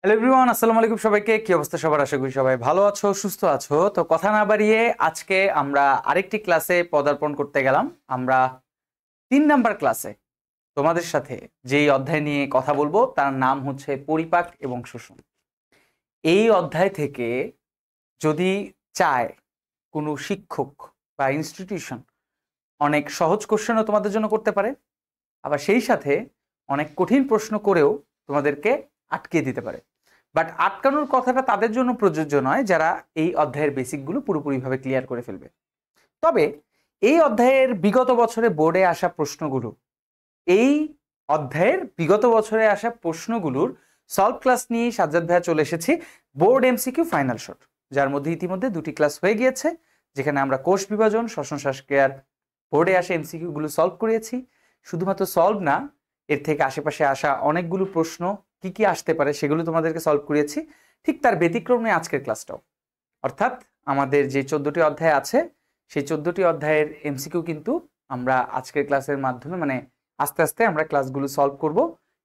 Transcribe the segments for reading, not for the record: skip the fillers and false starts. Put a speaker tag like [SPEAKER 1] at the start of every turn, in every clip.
[SPEAKER 1] Hello everyone, আসসালামু আলাইকুম সবাইকে। কি অবস্থা সবার? আশা করি সবাই ভালো আছো, সুস্থ আছো। তো কথা না বাড়িয়ে আজকে আমরা আরেকটি ক্লাসে পদার্পণ করতে গেলাম। আমরা 3 নাম্বার ক্লাসে তোমাদের সাথে যেই অধ্যায় নিয়ে কথা বলবো তার নাম হচ্ছে পরিপাক এবং শোষণ। এই অধ্যায় থেকে যদি চায় কোনো শিক্ষক বা ইনস্টিটিউশন, অনেক সহজ কোশ্চেনও তোমাদের জন্য করতে পারে, আবার সেই সাথে অনেক কঠিন প্রশ্ন করেও তোমাদেরকে আটকে দিতে পারে। বাট আটকানোর কথাটা তাদের জন্য প্রযোজ্য নয় যারা এই অধ্যায়ের বেসিকগুলো পুরোপুরিভাবে ক্লিয়ার করে ফেলবে। তবে এই অধ্যায়ের বিগত বছরে বোর্ডে আসা প্রশ্নগুলো, এই অধ্যায়ের বিগত বছরে আসা প্রশ্নগুলোর সলভ ক্লাস নিয়ে সাজ্জাদ ভাইয়া চলে এসেছি। বোর্ড এমসিকিউ ফাইনাল শট, যার মধ্যে ইতিমধ্যে 2টি ক্লাস হয়ে গিয়েছে, যেখানে আমরা কোষ বিভাজন, শ্বসন শ্বাসক্রিয়ার বোর্ডে আসা এমসিকিউ গুলো সলভ করিয়েছি। শুধুমাত্র সলভ না, এর থেকে আশেপাশে আসা অনেকগুলো প্রশ্ন কি কি আসতে পারে সেগুলো তোমাদেরকে সলভ করিয়েছি। ঠিক তার ব্যতিক্রমে আজকের ক্লাসটাও, অর্থাৎ আমাদের যে 14টি অধ্যায় আছে সেই 14টি অধ্যায়ের এমসিকিউ কিন্তু আমরা আজকের ক্লাসের মাধ্যমে আস্তে আস্তে আমরা ক্লাসগুলো সলভ করব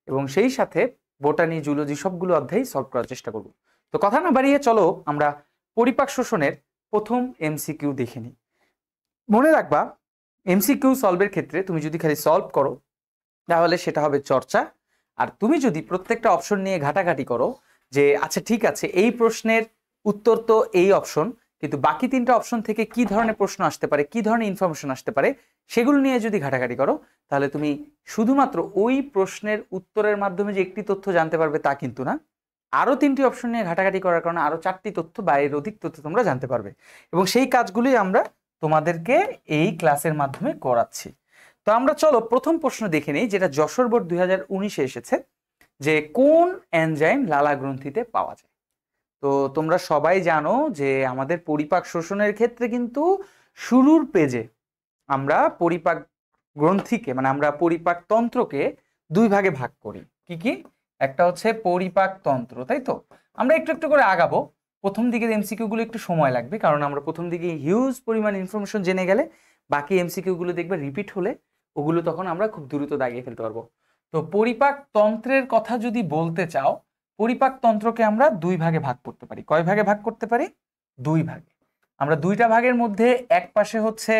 [SPEAKER 1] এবং সেই সাথে বোটানি, জুলজি সবগুলো অধ্যায় সলভ করার চেষ্টা করব। তো কথা না বাড়িয়ে চলো আমরা পরিপাক শোষণের প্রথম এমসিকিউ দেখে নিই। মনে রাখবা, এমসিকিউ সলভের ক্ষেত্রে তুমি যদি খালি সলভ করো তাহলে সেটা হবে চর্চা, আর তুমি যদি প্রত্যেকটা অপশন নিয়ে ঘাটাঘাটি করো যে আচ্ছা ঠিক আছে এই প্রশ্নের উত্তর তো এই অপশন, কিন্তু বাকি 3টা অপশন থেকে কি ধরনের প্রশ্ন আসতে পারে, কি ধরনের ইনফরমেশন আসতে পারে সেগুলো নিয়ে যদি ঘাটাঘাটি করো, তাহলে তুমি শুধুমাত্র ওই প্রশ্নের উত্তরের মাধ্যমে যে একটি তথ্য জানতে পারবে তা কিন্তু না, আরো 3টি অপশন নিয়ে ঘাটাঘাটি করার কারণে আরো 4টি তথ্য বা এর অধিক তথ্য তোমরা জানতে পারবে, এবং সেই কাজগুলি আমরা তোমাদেরকে এই ক্লাসের মাধ্যমে করাচ্ছি। তো আমরা চলো প্রথম প্রশ্ন দেখে নেই, যেটা যশোর বোর্ড 2019-এ এসেছে, যে কোন এনজাইম লালা গ্রন্থিতে পাওয়া যায়। তো তোমরা সবাই জানো যে আমাদের পরিপাক শোষণের ক্ষেত্রে কিন্তু শুরুর পেজে আমরা পরিপাক গ্রন্থিকে আমরা পরিপাক তন্ত্রকে 2 ভাগে ভাগ করি। কি কি? একটা হচ্ছে পরিপাক তন্ত্র, তাই তো? আমরা একটু একটু করে আগাবো। প্রথম দিকের এমসিকিউ গুলো একটু সময় লাগবে, কারণ আমরা প্রথম দিকে হিউজ পরিমাণ ইনফরমেশন জেনে গেলে বাকি এমসিকিউ গুলো দেখবে রিপিট হলে ওগুলো তখন আমরা খুব দ্রুত দাগিয়ে ফেলতে পারবো। তো পরিপাক তন্ত্রের কথা যদি বলতে চাও, পরিপাক তন্ত্রকে আমরা 2 ভাগে ভাগ করতে পারি। কয় ভাগে ভাগ করতে পারি? 2 ভাগে। আমরা 2টা ভাগের মধ্যে এক পাশে হচ্ছে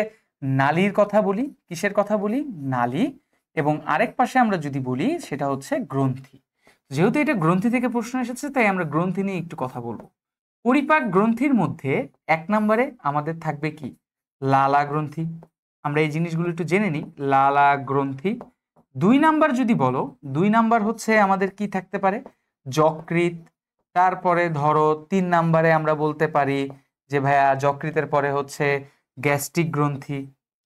[SPEAKER 1] নালীর কথা বলি। কিসের কথা বলি? নালী। এবং আরেক পাশে আমরা যদি বলি সেটা হচ্ছে গ্রন্থি। যেহেতু এটা গ্রন্থি থেকে প্রশ্ন এসেছে তাই আমরা গ্রন্থি নিয়ে একটু কথা বলবো। পরিপাক গ্রন্থির মধ্যে 1 নম্বরে আমাদের থাকবে কি? লালা গ্রন্থি। আমরা এই জিনিসগুলো একটু জেনে নিই। লালা গ্রন্থি। 2 নাম্বার যদি বলো, 2 নাম্বার হচ্ছে আমাদের কি থাকতে পারে? যকৃৎ। তারপরে ধরো 3 নাম্বারে আমরা বলতে পারি যে ভাইয়া যকৃতের পরে হচ্ছে গ্যাস্ট্রিক গ্রন্থি,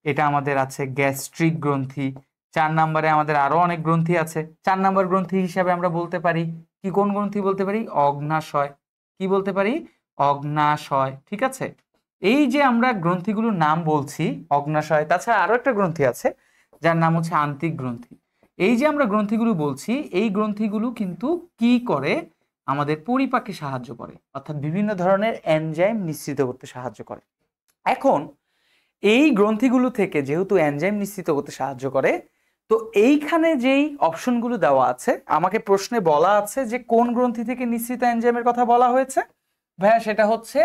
[SPEAKER 1] এটা আমাদের আছে গ্যাস্ট্রিক গ্রন্থি। 4 নাম্বারে আমাদের আরো অনেক গ্রন্থি আছে। 4 নাম্বার গ্রন্থি হিসাবে আমরা বলতে পারি কি, কোন গ্রন্থি বলতে পারি? অগ্নাশয়। কি বলতে পারি? অগ্নাশয়। ঠিক আছে, এই যে আমরা গ্রন্থিগুলোর নাম বলছি অগ্নাশয়, তাছাড়া আরো একটা গ্রন্থি আছে যার নাম হচ্ছে আন্তিক গ্রন্থি। এই যে আমরা গ্রন্থিগুলো বলছি, এই গ্রন্থিগুলো কিন্তু কি করে? আমাদের পরিপাকে সাহায্য করে, অর্থাৎ বিভিন্ন ধরনের এনজাইম নিঃসৃত করতে সাহায্য করে। এখন এই গ্রন্থিগুলো থেকে যেহেতু এনজাইম নিঃসৃত করতে সাহায্য করে, তো এইখানে যেই অপশনগুলো দেওয়া আছে, আমাকে প্রশ্নে বলা আছে যে কোন গ্রন্থি থেকে নিঃসৃত এনজাইমের কথা বলা হয়েছে। ভাইয়া সেটা হচ্ছে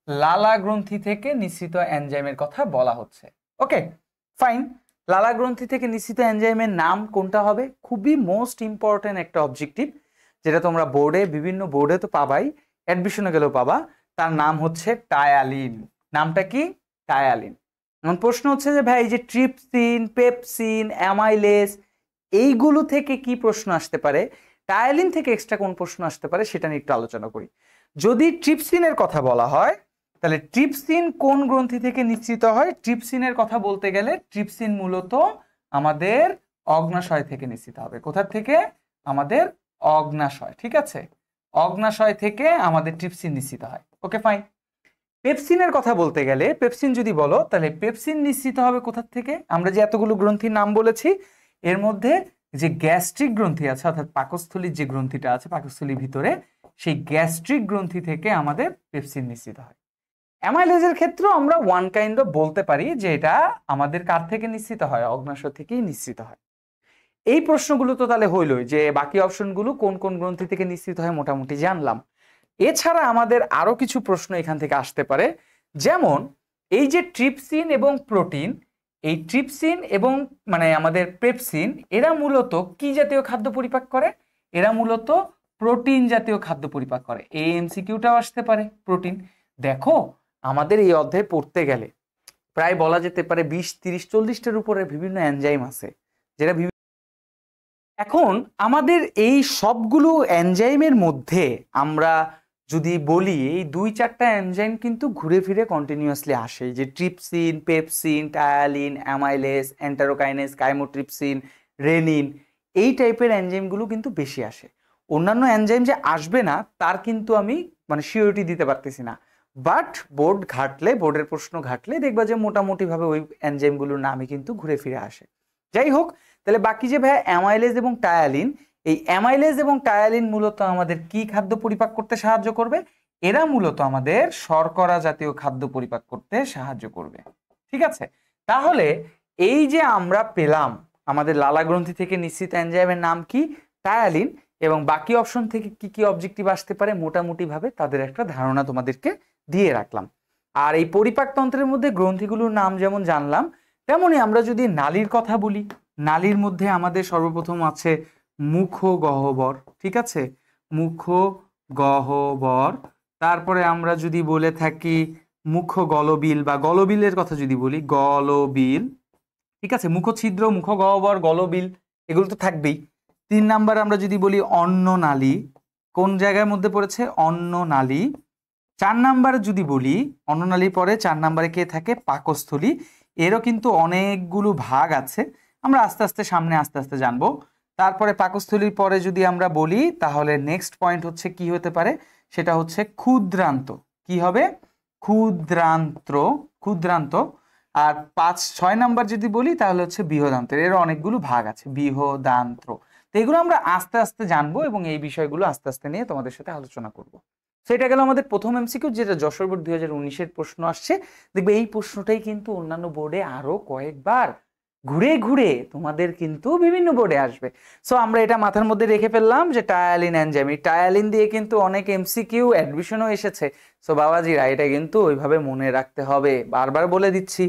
[SPEAKER 1] লালা গ্রন্থি থেকে নিঃসৃত এনজাইমের কথা বলা হচ্ছে। ওকে, ফাইন। লালা গ্রন্থি থেকে নিঃসৃত এনজাইমের নাম কোনটা হবে? খুবই মোস্ট ইম্পর্টেন্ট একটা অবজেক্টিভ, যেটা তোমরা বোর্ডে, বিভিন্ন বোর্ডে তো পাবাই, অ্যাডমিশনে গেলেও পাবা। তার নাম হচ্ছে টায়ালিন। নামটা কি? টায়ালিন। এখন প্রশ্ন হচ্ছে যে ভাই এই যে ট্রিপসিন, পেপসিন, অ্যামাইলেজ, এইগুলো থেকে কি প্রশ্ন আসতে পারে, টায়ালিন থেকে এক্সট্রা কোন প্রশ্ন আসতে পারে সেটা নিয়ে একটু আলোচনা করি। যদি ট্রিপসিনের কথা বলা হয়, তাহলে ট্রিপসিন কোন গ্রন্থি থেকে নিঃসৃত হয়? ট্রিপসিনের কথা বলতে গেলে ট্রিপসিন মূলত আমাদের অগ্নাশয় থেকে নিঃসৃত হবে। কোথা থেকে? আমাদের অগ্নাশয়। ঠিক আছে, অগ্নাশয় থেকে আমাদের ট্রিপসিন নিঃসৃত হয়। ওকে, ফাইন। পেপসিনের কথা বলতে গেলে, পেপসিন যদি বলো, তাহলে পেপসিন নিঃসৃত হবে কোথা থেকে? আমরা যে এতগুলো গ্রন্থির নাম বলেছি এর মধ্যে যে গ্যাস্ট্রিক গ্রন্থি আছে, অর্থাৎ পাকস্থলীর যে গ্রন্থিটা আছে পাকস্থলীর ভিতরে, সেই গ্যাস্ট্রিক গ্রন্থি থেকে আমাদের পেপসিন নিঃসৃত হয়। অ্যামাইলেজের ক্ষেত্রেও আমরা ওয়ান কাইন্ড অফ বলতে পারি যে এটা আমাদের কার থেকে নিঃসৃত হয়? অগ্নাশয় থেকেই নিঃসৃত হয়। এই প্রশ্নগুলো তো তাহলে হইলই, যে বাকি অপশনগুলো কোন কোন গ্রন্থি থেকে নিঃসৃত হয় মোটামুটি জানলাম। এছাড়া আমাদের আরো কিছু প্রশ্ন এখান থেকে আসতে পারে, যেমন এই যে ট্রিপসিন এবং প্রোটিন, এই ট্রিপসিন এবং মানে আমাদের পেপসিন, এরা মূলত কি জাতীয় খাদ্য পরিপাক করে? এরা মূলত প্রোটিন জাতীয় খাদ্য পরিপাক করে। এই এমসিকিউটাও আসতে পারে প্রোটিন। দেখো আমাদের এই অধ্যায় পড়তে গেলে প্রায় বলা যেতে পারে 20, 30, 40টার উপরে বিভিন্ন এনজাইম আছে, যেটা এখন আমাদের এই সবগুলো এনজাইমের মধ্যে আমরা যদি বলি এই 2-4টা এনজাইম কিন্তু ঘুরে ফিরে কন্টিনিউয়াসলি আসে, যে trypsin, pepsin, ptyalin, amylase, enterokinase, chymotrypsin, rennin, এই টাইপের এনজাইমগুলো কিন্তু বেশি আসে। অন্যান্য এনজাইম যে আসবে না তার কিন্তু আমি মানে সিওরিটি দিতে পারতেছি না, বাট বোর্ড ঘাটলে, বোর্ডের প্রশ্ন ঘাটলে দেখবা যে মোটামুটিভাবে ওই এনজাইমগুলোর নামই কিন্তু ঘুরে ফিরে আসে। যাই হোক, তাহলে বাকি যে ভাইয়া অ্যামাইলেজ এবং টায়ালিন, এই অ্যামাইলেজ এবং টায়ালিন মূলত আমাদের কি খাদ্য পরিপাক করতে সাহায্য করবে? এরা মূলত আমাদের শর্করা জাতীয় খাদ্য পরিপাক করতে সাহায্য করবে। ঠিক আছে, তাহলে এই যে আমরা পেলাম আমাদের লালা গ্রন্থি থেকে নিঃসৃত এনজাইমের নাম কি? টায়ালিন, এবং বাকি অপশন থেকে কি কি অবজেক্টিভ আসতে পারে মোটামুটি ভাবে তাদের একটা ধারণা তোমাদেরকে দিয়ে রাখলাম। আর এই পরিপাক তন্ত্রের মধ্যে গ্রন্থিগুলোর নাম যেমন জানলাম, তেমনি আমরা যদি নালীর কথা বলি, নালীর মধ্যে আমাদের সর্বপ্রথম আছে মুখ গহ্বর। ঠিক আছে, মুখ গহ্বর। তারপরে আমরা যদি বলে থাকি মুখ গলবিল বা গলবিলের কথা যদি বলি, গলবিল। ঠিক আছে, মুখছিদ্র, মুখ গহ্বর, গলবিল, এগুলো তো থাকবেই। 3 নাম্বার আমরা যদি বলি অন্ননালী, কোন জায়গার মধ্যে পড়েছে? অন্ননালী। 4 নাম্বারে যদি বলি অন্ননালীর পরে 4 নাম্বারে কে থাকে? পাকস্থলী। এরও কিন্তু অনেকগুলো ভাগ আছে, আমরা আস্তে আস্তে সামনে আস্তে আস্তে জানবো। তারপরে পাকস্থলীর পরে যদি আমরা বলি তাহলে নেক্সট পয়েন্ট হচ্ছে কি হতে পারে? সেটা হচ্ছে ক্ষুদ্রান্ত। কি হবে? ক্ষুদ্রান্ত, ক্ষুদ্রান্ত। আর 5-6 নাম্বার যদি বলি তাহলে হচ্ছে বৃহদান্ত্র। এর অনেকগুলো ভাগ আছে, বৃহদান্ত্র। তো এগুলো আমরা আস্তে আস্তে জানবো এবং এই বিষয়গুলো আস্তে আস্তে নিয়ে তোমাদের সাথে আলোচনা করব। সেটা গেল আমাদের প্রথম এমসিকিউ, যেটা যশোর বোর্ড 2019-এর প্রশ্ন আসছে। দেখবে এই প্রশ্নটাই কিন্তু অন্যান্য বোর্ডে আরো কয়েকবার ঘুরে ঘুরে তোমাদের কিন্তু বিভিন্ন বোর্ডে আসবে। সো আমরা এটা মাথার মধ্যে রেখে ফেললাম যে টায়ালিন এনজাইম, এই টায়ালিন দিয়ে কিন্তু অনেক এমসিকিউ অ্যাডমিশনও এসেছে। সো বাবাজিরা এটা কিন্তু ওইভাবে মনে রাখতে হবে, বারবার বলে দিচ্ছি।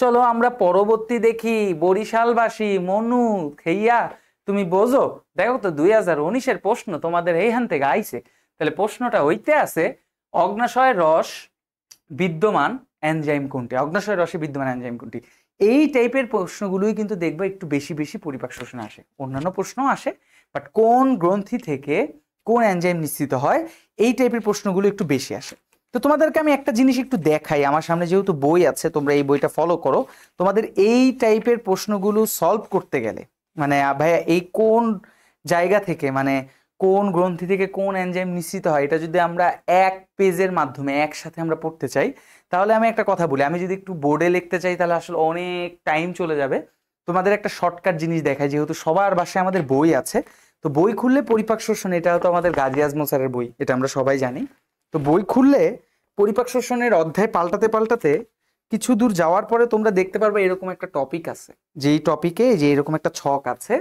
[SPEAKER 1] চলো আমরা পরবর্তী দেখি। বরিশালবাসী মনু খেইয়া তুমি বোঝো, দেখো তো 2019-এর প্রশ্ন তোমাদের এইখান থেকে আইছে। তাহলে প্রশ্নটা হইতে আছে অগ্নাশয় রস বিদ্যমান এনজাইম কোনটি? অগ্নাশয় রসে বিদ্যমান এনজাইম কোনটি? এই টাইপের প্রশ্নগুলোই কিন্তু দেখবে একটু বেশি বেশি পরিপাক শোষণে আসে। অন্যান্য প্রশ্নও আসে, বাট কোন গ্রন্থি থেকে কোন এনজাইম নিঃসৃত হয় এই টাইপের প্রশ্নগুলো একটু বেশি আসে। তো তোমাদেরকে আমি একটা জিনিস একটু দেখাই, আমার সামনে যেহেতু বই আছে, তোমরা এই বইটা ফলো করো। তোমাদের এই টাইপের প্রশ্নগুলো সলভ করতে গেলে মানে ভাইয়া এই কোন জায়গা থেকে মানে কোন গ্রন্থি থেকে কোন এনজাইম নিঃসৃত হয়, এটা যদি আমরা এক পেজের মাধ্যমে একসাথে আমরা পড়তে চাই, তাহলে আমি একটা কথা বলি, আমি যদি একটু বোর্ডে লিখতে চাই তাহলে আসলে অনেক টাইম চলে যাবে। তোমাদের একটা শর্টকাট জিনিস দেখাই, যেহেতু সবার বাসায় আমাদের বই আছে, তো বই খুললে পরিপাক শোষণ, এটা তো আমাদের গাজী আজমল স্যারের বই, এটা আমরা সবাই জানি। তো বই খুললে পরিপাক শোষণের অধ্যায় পাল্টাতে পাল্টাতে কিছু দূর যাওয়ার পরে তোমরা দেখতে পারবে এরকম একটা টপিক আছে, যেই টপিকে যে এরকম একটা ছক আছে,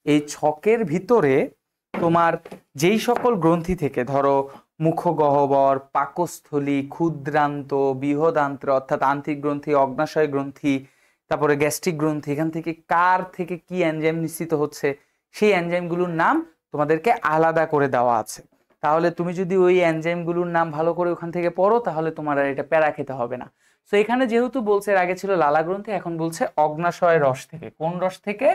[SPEAKER 1] এই ছকের ভিতরে তোমার যেই সকল গ্রন্থি থেকে ধরো মুখগহ্বর, পাকস্থলী, ক্ষুদ্রান্ত, বৃহদান্ত্র অর্থাৎ আন্ত্রিক গ্রন্থি, অগ্নাশয় গ্রন্থি, তারপরে গ্যাস্ট্রিক গ্রন্থি, এখান থেকে কার থেকে কি এনজাইম নিঃসৃত হচ্ছে সেই এনজাইমগুলোর নাম তোমাদেরকে আলাদা করে দেওয়া আছে। তাহলে তুমি যদি ওই এনজাইমগুলোর নাম ভালো করে ওখান থেকে পড়ো তাহলে তোমার আর এটা প্যারা খেতে হবে না। তো এখানে যেহেতু বলছে, এর আগে ছিল লালা গ্রন্থি, এখন বলছে অগ্নাশয় রস থেকে। কোন রস থেকে?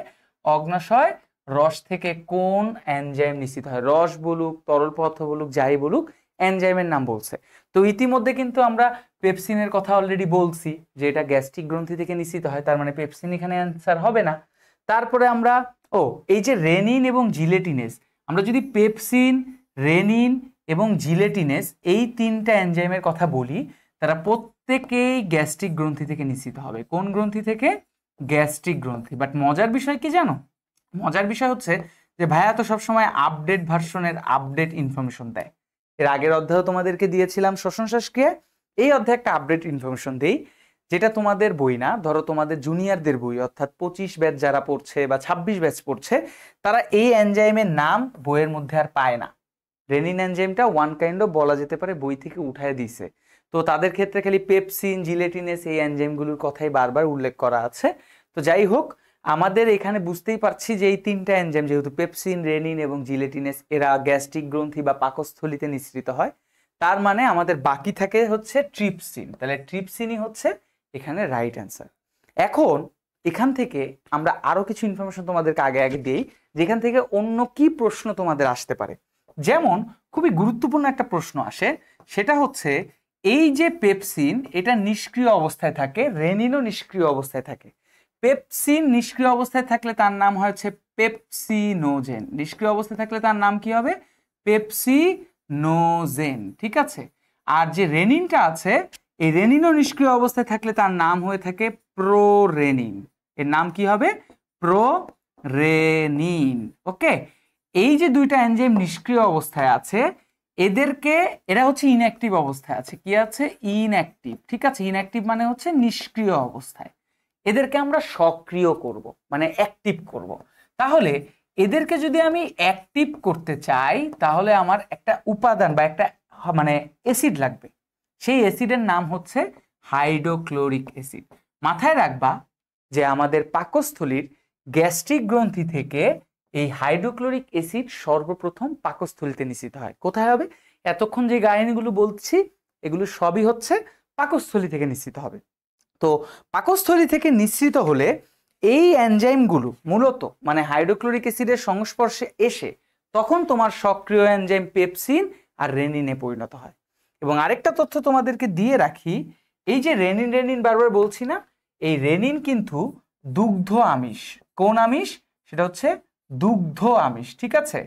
[SPEAKER 1] অগ্নাশয় রস থেকে কোন এনজাইম নিঃসৃত হয়? রস বলুক, তরল পদার্থ বলুক, যাই বলুক, এনজাইমের নাম বলছে। তো ইতিমধ্যে কিন্তু আমরা পেপসিনের কথা অলরেডি বলছি যে এটা গ্যাস্ট্রিক গ্রন্থি থেকে নিঃসৃত হয়, তার মানে পেপসিন এখানে অ্যান্সার হবে না। তারপরে আমরা এই যে রেনিন এবং জিলেটিনেস, আমরা যদি পেপসিন, রেনিন এবং জিলেটিনেস এই 3টা এনজাইমের কথা বলি, তারা প্রত্যেকেই গ্যাস্ট্রিক গ্রন্থি থেকে নিঃসৃত হবে। কোন গ্রন্থি থেকে? গ্যাস্ট্রিক গ্রন্থি। বাট মজার বিষয় কি জানো? মজার বিষয় হচ্ছে যে ভাইয়া তো সবসময় আপডেট ভার্সনের আপডেট ইনফরমেশন দেয়। এর আগের অধ্যায়ে তোমাদেরকে দিয়েছিলাম শ্বসন শ্বাসক্রিয়া, এই অধ্যায়ে একটা আপডেট ইনফরমেশন দেই যেটা তোমাদের বই না, ধরো তোমাদের জুনিয়রদের বই অর্থাৎ 25 ব্যাচ যারা পড়ছে বা 26 ব্যাচ পড়ছে, তারা এই এনজাইমের নাম বইয়ের মধ্যে আর পায় না। রেনিন এনজাইমটা ওয়ান কাইন্ড অফ বলা যেতে পারে বই থেকে উঠায় দিছে। তো তাদের ক্ষেত্রে খালি পেপসিন, জিলেটিনেস এই এনজাইমগুলোর কথাই বারবার উল্লেখ করা আছে। তো যাই হোক, আমাদের এখানে বুঝতেই পারছি যে এই তিনটা এনজাইম যেহেতু পেপসিন, রেনিন এবং জিলেটিনেস, এরা গ্যাস্ট্রিক গ্রন্থি বা পাকস্থলিতে নিঃসৃত হয়, তার মানে আমাদের বাকি থাকে হচ্ছে ট্রিপসিন। তাহলে ট্রিপসিনই হচ্ছে এখানে রাইট অ্যান্সার। এখন এখান থেকে আমরা আরো কিছু ইনফরমেশন তোমাদেরকে আগে আগে দিই, যেখান থেকে অন্য কি প্রশ্ন তোমাদের আসতে পারে। যেমন খুবই গুরুত্বপূর্ণ একটা প্রশ্ন আসে, সেটা হচ্ছে এই যে পেপসিন এটা নিষ্ক্রিয় অবস্থায় থাকে, রেনিনও নিষ্ক্রিয় অবস্থায় থাকে। পেপসিন নিষ্ক্রিয় অবস্থায় থাকলে তার নাম হচ্ছে পেপসিনোজেন, নিষ্ক্রিয় অবস্থায় থাকলে তার নাম কি হবে? পেপসিনোজেন, ঠিক আছে। আর যে রেনিনটা আছে, এই রেনিনও নিষ্ক্রিয় অবস্থায় থাকলে তার নাম হয়ে থাকে প্রোরেনিন। এর নাম কি হবে? প্রোরেনিন। ওকে, এই যে দুইটা এনজাইম নিষ্ক্রিয় অবস্থায় আছে, এরা হচ্ছে ইনঅ্যাক্টিভ অবস্থায় আছে। কি আছে? ইনঅ্যাক্টিভ, ঠিক আছে। ইনঅ্যাক্টিভ মানে হচ্ছে নিষ্ক্রিয় অবস্থায়। এদেরকে আমরা সক্রিয় করব, মানে অ্যাক্টিভ করব। তাহলে এদেরকে যদি আমি অ্যাক্টিভ করতে চাই, তাহলে আমার একটা উপাদান বা একটা মানে অ্যাসিড লাগবে। সেই অ্যাসিডের নাম হচ্ছে হাইড্রোক্লোরিক অ্যাসিড। মাথায় রাখবা যে আমাদের পাকস্থলীর গ্যাস্ট্রিক গ্রন্থি থেকে এই হাইড্রোক্লোরিক অ্যাসিড সর্বপ্রথম পাকস্থলীতে নিঃসৃত হয়। কোথায় হবে? এতক্ষণ যে কাহিনীগুলো বলছি এগুলো সবই হচ্ছে পাকস্থলী থেকে নিঃসৃত হবে। তো পাকস্থলী থেকে নিঃসৃত হলে এই এনজাইমগুলো মূলত মানে হাইড্রোক্লোরিক অ্যাসিডের সংস্পর্শে এসে তখন তোমার সক্রিয় এনজাইম পেপসিন আর রেনিনে পরিণত হয়। এবং আরেকটা তথ্য তোমাদেরকে দিয়ে রাখি, এই যে রেনিন রেনিন বারবার বলছি না, এই রেনিন কিন্তু দুগ্ধ আমিষ। কোন আমিষ? সেটা হচ্ছে দুগ্ধ আমিষ, ঠিক আছে।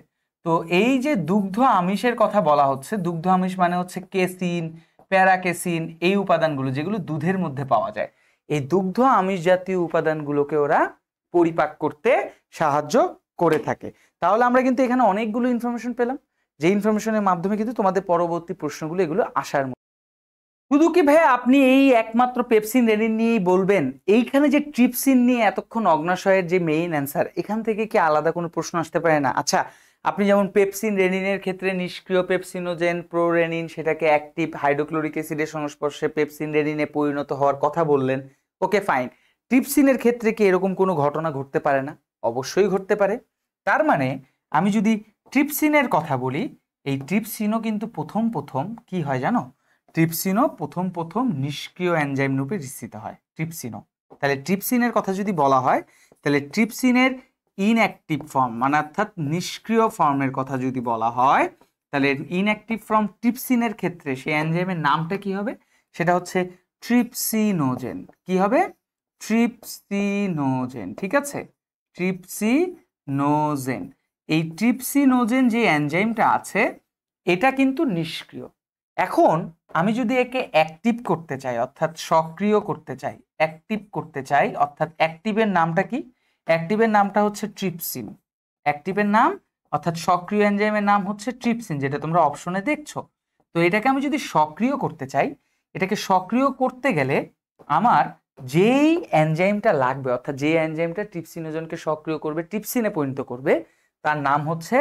[SPEAKER 1] তো এই যে দুগ্ধ আমিষের কথা বলা হচ্ছে, দুগ্ধ আমিষ মানে হচ্ছে কেসিন, প্যারাকেসিন, এই উপাদানগুলো যেগুলো দুধের মধ্যে পাওয়া যায়, এই দুগ্ধ আমিষ জাতীয় উপাদানগুলোকে ওরা পরিপাক করতে সাহায্য করে থাকে। তাহলে আমরা কিন্তু এখানে অনেকগুলো ইনফরমেশন পেলাম, যে ইনফরমেশনের মাধ্যমে কিন্তু তোমাদের পরবর্তী প্রশ্নগুলো এগুলো আসার মতো। শুধু কি ভাইয়া আপনি এই একমাত্র পেপসিন রেনিন নিয়েই বলবেন? এইখানে যে ট্রিপসিন নিয়ে এতক্ষণ অগ্নাশয়ের যে মেইন অ্যান্সার, এখান থেকে কি আলাদা কোনো প্রশ্ন আসতে পারে না? আচ্ছা, আপনি যেমন পেপসিন রেনিনের ক্ষেত্রে নিষ্ক্রিয় পেপসিনোজেন প্রোরেনিন সেটাকে অ্যাক্টিভ হাইড্রোক্লোরিক অ্যাসিডের সংস্পর্শে পেপসিন রেনিনে পরিণত হওয়ার কথা বললেন, ওকে ফাইন। ট্রিপসিনের ক্ষেত্রে কি এরকম কোনো ঘটনা ঘটতে পারে না? অবশ্যই ঘটতে পারে। তার মানে আমি যদি ট্রিপসিনের কথা বলি, এই ট্রিপসিনও কিন্তু প্রথম প্রথম কি হয় জানো? ট্রিপসিনও প্রথম প্রথম নিষ্ক্রিয় এনজাইম রূপে নিঃসৃত হয় ট্রিপসিনও। তাহলে ট্রিপসিনের কথা যদি বলা হয়, তাহলে ট্রিপসিনের ইনঅ্যাক্টিভ ফর্ম মানে অর্থাৎ নিষ্ক্রিয় ফর্মের কথা যদি বলা হয়, তাহলে ইনঅ্যাক্টিভ ফর্ম ট্রিপসিনের ক্ষেত্রে সেই এনজাইমের নামটা কি হবে? সেটা হচ্ছে ট্রিপসিনোজেন। কি হবে? ট্রিপসিনোজেন, ঠিক আছে। ট্রিপসিনোজেন, এই ট্রিপসিনোজেন যে এনজাইমটা আছে এটা কিন্তু নিষ্ক্রিয়। এখন আমি যদি একে অ্যাক্টিভ করতে চাই অর্থাৎ সক্রিয় করতে চাই, অ্যাক্টিভ করতে চাই অর্থাৎ অ্যাক্টিভের নামটা কি? অ্যাক্টিভের নামটা হচ্ছে ট্রিপসিন। অ্যাক্টিভের নাম অর্থাৎ সক্রিয় এনজাইমের নাম হচ্ছে ট্রিপসিন, যেটা তোমরা অপশনে দেখছো। তো এটাকে আমি যদি সক্রিয় করতে চাই, এটাকে সক্রিয় করতে গেলে আমার যেই এনজাইমটা লাগবে অর্থাৎ যে এনজাইমটা ট্রিপসিনোজনকে সক্রিয় করবে, ট্রিপসিনে পরিণত করবে, তার নাম হচ্ছে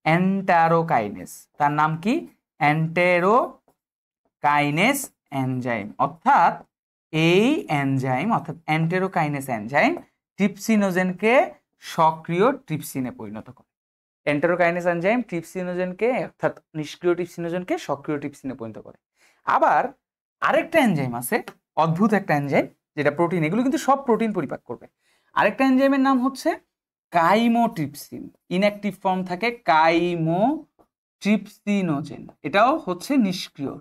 [SPEAKER 1] এন্টারোকাইনেস। তার নাম কি? এন্টেরোকাইনেস এনজাইম। অর্থাৎ এই এনজাইম অর্থাৎ এন্টেরোকাইনেস এনজাইম ট্রিপসিনোজেনকে সক্রিয় ট্রিপসিনে পরিণত করে। এন্টেরোকাইনেস এনজাইম ট্রিপসিনোজেনকে অর্থাৎ নিষ্ক্রিয় ট্রিপসিনোজেনকে সক্রিয় ট্রিপসিনে পরিণত করে। আবার আরেকটা এনজাইম আছে, অদ্ভুত একটা এনজাইম, যেটা প্রোটিন, এগুলো কিন্তু সব প্রোটিন পরিপাক করবে। আরেকটা এনজাইমের নাম হচ্ছে কাইমোট্রিপসিন। ইনঅ্যাক্টিভ ফর্ম থাকে কাইমোট্রিপসিনোজেন, এটাও হচ্ছে নিষ্ক্রিয়।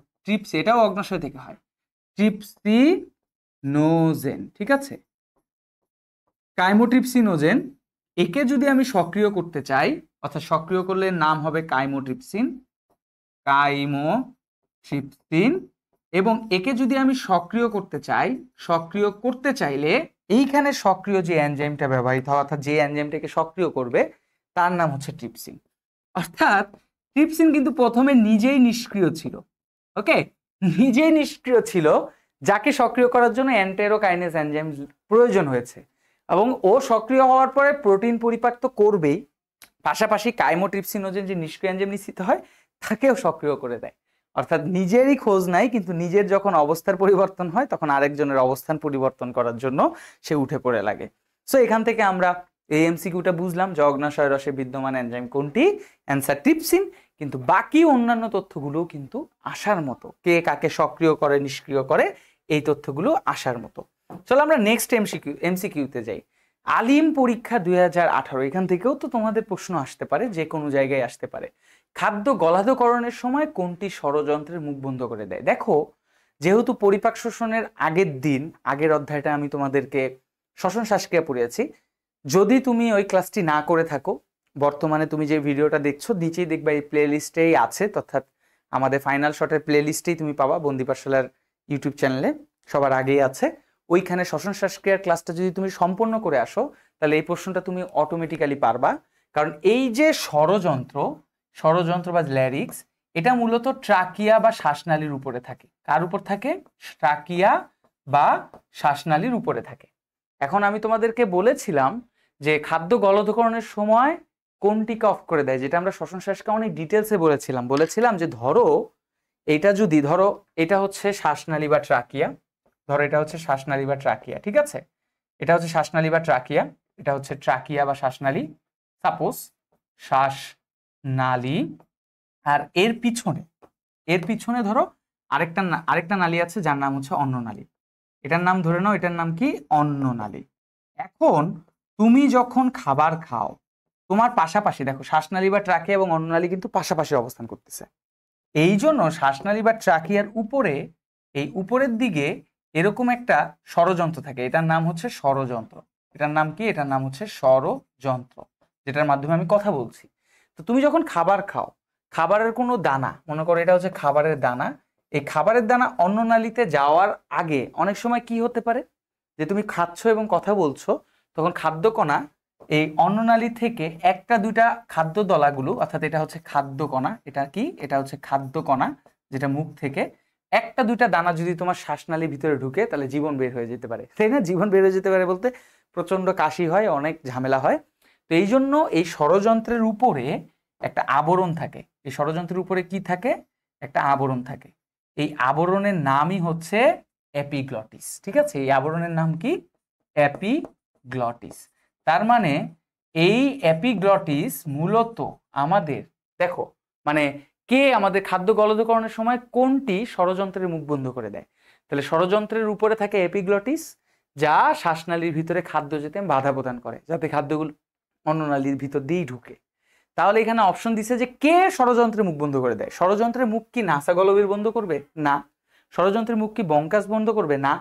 [SPEAKER 1] এটাও অগ্নাশয় থেকে হয়, ট্রিপসিনোজেন, ঠিক আছে। কাইমোট্রিপসিনোজেন, একে যদি আমি সক্রিয় করতে চাই অর্থাৎ সক্রিয় করলে নাম হবে কাইমোট্রিপসিন, কাইমোট্রিপসিন। এবং একে যদি আমি সক্রিয় করতে চাই, সক্রিয় করতে চাইলে এইখানে সক্রিয় যে এনজাইমটা ব্যবহৃত হয় অর্থাৎ যে এনজাইমটাকে সক্রিয় করবে তার নাম হচ্ছে ট্রিপসিন। অর্থাৎ ট্রিপসিন কিন্তু প্রথমে নিজেই নিষ্ক্রিয় ছিল, ওকে, নিজেই নিষ্ক্রিয় ছিল, যাকে সক্রিয় করার জন্য এন্টেরোকাইনেজ এনজাইম প্রয়োজন হয়েছে, এবং ও সক্রিয় হওয়ার পরে প্রোটিন পরিপাক তো করবেই, পাশাপাশি কাইমোট্রিপসিনোজেন যে নিষ্ক্রিয় এনজাইম নিঃসৃত হয় তাকেও সক্রিয় করে দেয়। অর্থাৎ নিজেরই খোঁজ নাই, কিন্তু নিজের যখন অবস্থার পরিবর্তন হয় তখন আরেকজনের অবস্থান পরিবর্তন করার জন্য সে উঠে পড়ে লাগে। সো এখান থেকে আমরা এই এমসিকিউটা বুঝলাম যে অগ্ন্যাশয় রসে বিদ্যমান এনজাইম কোনটি, অ্যান্সার ট্রিপসিন। কিন্তু বাকি অন্যান্য তথ্যগুলো কিন্তু আসার মতো, কে কাকে সক্রিয় করে নিষ্ক্রিয় করে এই তথ্যগুলো আসার মতো। চলো আমরা নেক্সট এমসিকিউতে যাই। আলিম পরীক্ষা 2018, এখান থেকেও তো তোমাদের প্রশ্ন আসতে পারে, যে কোনো জায়গায় আসতে পারে। খাদ্য গলাধকরণের সময় কোনটি ষড়যন্ত্রের মুখ বন্ধ করে দেয়? দেখো, যেহেতু পরিপাক শোষণের আগের দিন, আগের অধ্যায়টা আমি তোমাদেরকে শ্বসন শ্বাসক্রিয়া পড়িয়েছি, যদি তুমি ওই ক্লাসটি না করে থাকো, বর্তমানে তুমি যে ভিডিওটা দেখছো নিচেই দেখবা এই প্লে লিস্টেই আছে, অর্থাৎ আমাদের ফাইনাল শটের প্লে লিস্টেই তুমি পাবা, বন্দি পাঠশালার ইউটিউব চ্যানেলে সবার আগেই আছে। ওইখানে শ্বসন শ্বাসক্রিয়ার ক্লাসটা যদি তুমি সম্পূর্ণ করে আসো, তাহলে এই প্রশ্নটা তুমি অটোমেটিক্যালি পারবা। কারণ এই যে ষড়যন্ত্র বা ল্যারিক্স, এটা মূলত ট্রাকিয়া বা শ্বাসনালীর উপরে থাকে। কার উপর থাকে? ট্রাকিয়া বা শ্বাসনালীর উপরে থাকে। এখন আমি তোমাদেরকে বলেছিলাম যে খাদ্য গলধকরণের সময় কোনটিকে অফ করে দেয়, যেটা আমরা শ্বসন শ্বাসক্রিয়া অনেক ডিটেলসে বলেছিলাম যে ধরো এটা হচ্ছে শ্বাসনালী বা ট্রাকিয়া, ধরো এটা হচ্ছে শ্বাসনালী বা ট্রাকিয়া, ঠিক আছে? এটা হচ্ছে শ্বাসনালী বা ট্রাকিয়া, এটা হচ্ছে ট্রাকিয়া বা শ্বাসনালী, সাপোজ শ্বাসনালী। আর এর পিছনে ধরো আরেকটা নালী আছে যার নাম হচ্ছে অন্ননালী। এটার নাম ধরে নাও, এটার নাম কি? অন্ননালী। এখন তুমি যখন খাবার খাও, তোমার পাশাপাশি দেখো শ্বাসনালী বা ট্রাকিয়া এবং অন্ননালী কিন্তু পাশাপাশি অবস্থান করতেছে। এই জন্য শ্বাসনালী বা ট্রাকিয়ার উপরে, এই উপরের দিকে এরকম একটা ষড়যন্ত্র থাকে, এটার নাম হচ্ছে ষড়যন্ত্র। এটার নাম কি? এটার নাম হচ্ছে ষড়যন্ত্র, যেটার মাধ্যমে আমি কথা বলছি। তো তুমি যখন খাবার খাও, খাবারের কোনো দানা, মনে করো এটা হচ্ছে খাবারের দানা, এই খাবারের দানা অন্ননালীতে যাওয়ার আগে অনেক সময় কি হতে পারে, যে তুমি খাচ্ছ এবং কথা বলছো, তখন খাদ্যকণা এই অন্ননালী থেকে একটা দুইটা খাদ্য দলাগুলো, অর্থাৎ এটা হচ্ছে খাদ্যকণা, এটা কি? এটা হচ্ছে খাদ্যকণা, যেটা মুখ থেকে একটা দুইটা দানা যদি তোমার শ্বাসনালীর ভিতরে ঢুকে, তাহলে জীবন বের হয়ে যেতে পারে, তাই না? জীবন বের হয়ে যেতে পারে বলতে প্রচন্ড কাশি হয়, অনেক ঝামেলা হয়। তো এই জন্য এই ষড়যন্ত্রের উপরে একটা আবরণ থাকে। এই ষড়যন্ত্রের উপরে কি থাকে? একটা আবরণ থাকে। এই আবরণের নামই হচ্ছে এপিগ্লটিস, ঠিক আছে? এই আবরণের নাম কি? এপিগ্লটিস। তার মানে এই এপিগ্লটিস মূলত আমাদের, দেখো মানে কে আমাদের খাদ্য গলধকরণের সময় কোনটি ষড়যন্ত্রের মুখ বন্ধ করে দেয়? তাহলে ষড়যন্ত্রের উপরে থাকে এপিগ্লটিস, যা শ্বাসনালীর ভিতরে খাদ্য যেতে বাধা প্রদান করে, যাতে খাদ্যগুলো অন্ননালীর ভিতর দিয়েই ঢুকে। তাহলে এখানে অপশন দিছে যে কে ষড়যন্ত্রের মুখ বন্ধ করে দেয়। ষড়যন্ত্রের মুখ কি নাসাগলবির বন্ধ করবে? না। ষড়যন্ত্রের মুখ কি বঙ্কাস বন্ধ করবে? না।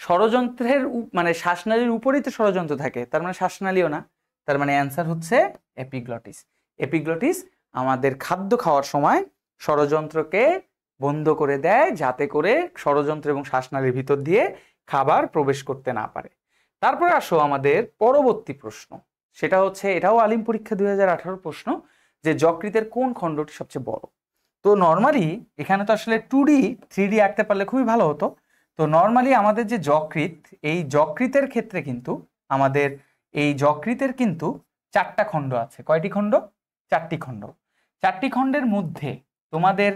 [SPEAKER 1] ষড়যন্ত্রের মানে শ্বাসনালীর উপরেই তো ষড়যন্ত্র থাকে, তার মানে শ্বাসনালীও না। তার মানে অ্যান্সার হচ্ছে এপিগ্লটিস। এপিগ্লটিস আমাদের খাদ্য খাওয়ার সময় ষড়যন্ত্রকে বন্ধ করে দেয়, যাতে করে ষড়যন্ত্র এবং শ্বাসনালীর ভিতর দিয়ে খাবার প্রবেশ করতে না পারে। তারপরে আসো আমাদের পরবর্তী প্রশ্ন, সেটা হচ্ছে, এটাও আলিম পরীক্ষা 2018 প্রশ্ন, যে যকৃতের কোন খণ্ডটি সবচেয়ে বড়? তো নর্মালি এখানে তো আসলে 2D 3D আঁকতে পারলে খুবই ভালো হতো। তো নর্মালি আমাদের যে যকৃৎ, এই যকৃতের ক্ষেত্রে কিন্তু আমাদের এই যকৃতের কিন্তু 4টা খণ্ড আছে। কয়টি খণ্ড? 4টি খণ্ড। 4টি খণ্ডের মধ্যে তোমাদের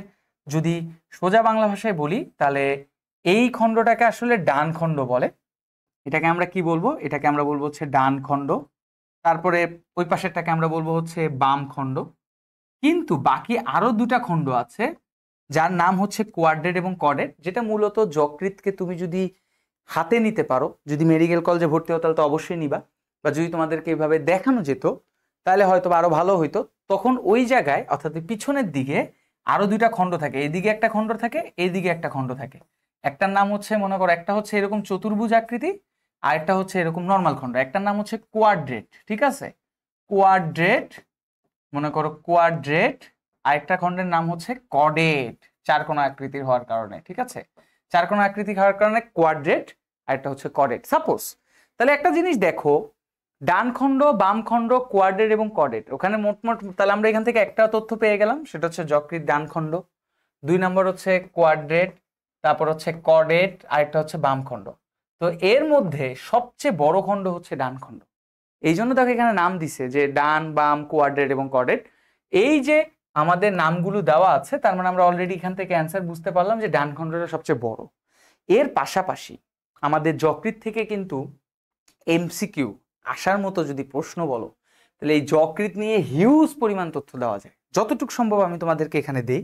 [SPEAKER 1] যদি সোজা বাংলা ভাষায় বলি, তাহলে এই খণ্ডটাকে আসলে ডান খণ্ড বলে। এটাকে আমরা কি বলবো? এটাকে আমরা বলবো হচ্ছে ডান খণ্ড। তারপরে ওই পাশেরটাকে আমরা বলবো হচ্ছে বাম খণ্ড। কিন্তু বাকি আরো 2টা খণ্ড আছে, যার নাম হচ্ছে কোয়াড্রেট এবং কর্ডেট, যেটা মূলত যকৃতকে তুমি যদি হাতে নিতে পারো, যদি মেডিকেল কলেজে ভর্তি হও তাহলে তো অবশ্যই নিবা, বা যদি তোমাদেরকে এইভাবে দেখানো যেত তাহলে হয়তো আরো ভালো হইতো। তখন ওই জায়গায়, অর্থাৎ পিছনের দিকে আরো 2টা খণ্ড থাকে, এইদিকে একটা খণ্ড থাকে, এইদিকে একটা খণ্ড থাকে। একটার নাম হচ্ছে, মনে করো একটা হচ্ছে এরকম চতুর্ভুজ আকৃতি, আর একটা হচ্ছে এরকম নর্মাল খণ্ড। একটার নাম হচ্ছে কোয়াড্রেট, ঠিক আছে? কোয়াড্রেট, মনে করো কোয়াড্রেট। আরেকটা খণ্ডের নাম হচ্ছে কর্ডেট, চারকোনা আকৃতির হওয়ার কারণে, ঠিক আছে? চারকোনা আকৃতি হওয়ার কারণে কোয়াড্রেট, আরেকটা হচ্ছে কর্ডেট, সাপোজ। তাহলে একটা জিনিস দেখো, ডান খণ্ড, বাম খণ্ড, কোয়াড্রেট এবং কর্ডেট, ওখানে মোট তাহলে আমরা এখান থেকে একটা তথ্য পেয়ে গেলাম, সেটা হচ্ছে যকৃৎ ডান খণ্ড। 2 নম্বর হচ্ছে কোয়াড্রেট, তারপর হচ্ছে কর্ডেট, আরেকটা হচ্ছে বাম খণ্ড। তো এর মধ্যে সবচেয়ে বড় খণ্ড হচ্ছে ডান খণ্ড। এই জন্য তাকে এখানে নাম দিছে যে ডান, বাম, কোয়াড্রেট এবং কর্ডেট। এই যে আমাদের নামগুলো দেওয়া আছে, তার মানে আমরা অলরেডি এখান থেকে অ্যান্সার বুঝতে পারলাম যে ডান খণ্ডটা সবচেয়ে বড়। এর পাশাপাশি আমাদের যকৃৎ থেকে কিন্তু এমসিকিউ আসার মতো যদি প্রশ্ন বলো, তাহলে এই যকৃৎ নিয়ে হিউজ পরিমাণ তথ্য দেওয়া যায়। যতটুকু সম্ভব আমি তোমাদেরকে এখানে দেই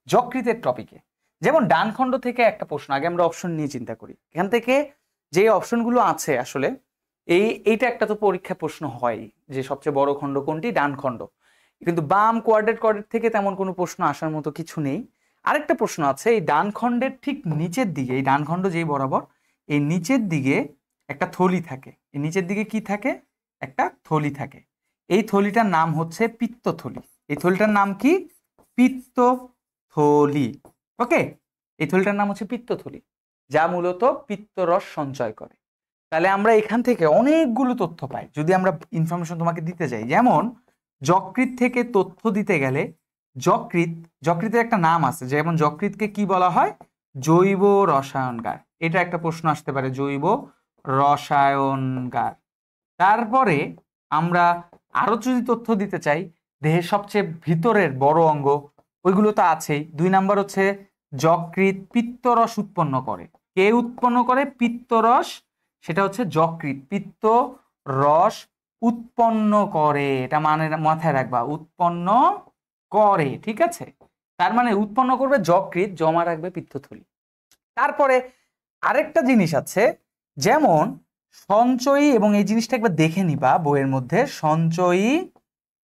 [SPEAKER 1] যকৃতের টপিকে। যেমন ডান খণ্ড থেকে একটা প্রশ্ন, আগে আমরা অপশন নিয়ে চিন্তা করি। এখান থেকে যে অপশনগুলো আছে আসলে এইটা একটা তো পরীক্ষা প্রশ্ন হয় যে সবচেয়ে বড় খণ্ড কোনটি, ডান খণ্ড। কিন্তু বাম, কোয়াড্রেট থেকে তেমন কোনো প্রশ্ন আসার মতো কিছু নেই। আরেকটা প্রশ্ন আছে, এই ডান খণ্ডের ঠিক নিচের দিকে, এই ডান খণ্ড যেই বরাবর, এই নিচের দিকে একটা থলি থাকে। এই নিচের দিকে কি থাকে? একটা থলি থাকে। এই থলিটার নাম হচ্ছে পিত্তথলি। এই থলিটার নাম কি? পিত্তথলি। ওকে, এই থলিটার নাম হচ্ছে পিত্তথলি, যা মূলত পিত্তরস সঞ্চয় করে। তাহলে আমরা এখান থেকে অনেকগুলো তথ্য পাই যদি আমরা ইনফরমেশন তোমাকে দিতে যাই। যেমন যকৃৎ থেকে তথ্য দিতে গেলে যকৃতের একটা নাম আছে, যেমন যকৃৎকে কি বলা হয়? জৈব রসায়নগার। এটা একটা প্রশ্ন আসতে পারে, জৈব রসায়নগার। তারপরে আমরা আরো যদি তথ্য দিতে চাই, দেহের সবচেয়ে ভিতরের বড় অঙ্গ, ওইগুলো তো আছেই। 2 নাম্বার হচ্ছে যকৃৎ পিত্তরস উৎপন্ন করে। কে উৎপন্ন করে? পিত্তরস। সেটা হচ্ছে যকৃৎ পিত্ত রস উৎপন্ন করে। এটা মানে মাথায় রাখবা, উৎপন্ন করে। ঠিক আছে, তার মানে উৎপন্ন করবে যকৃৎ, জমা রাখবে পিত্তথলি। তারপরে আরেকটা জিনিস আছে, যেমন সঞ্চয়ী, এবং এই জিনিসটা একবার দেখে নিবা বইয়ের মধ্যে, সঞ্চয়ী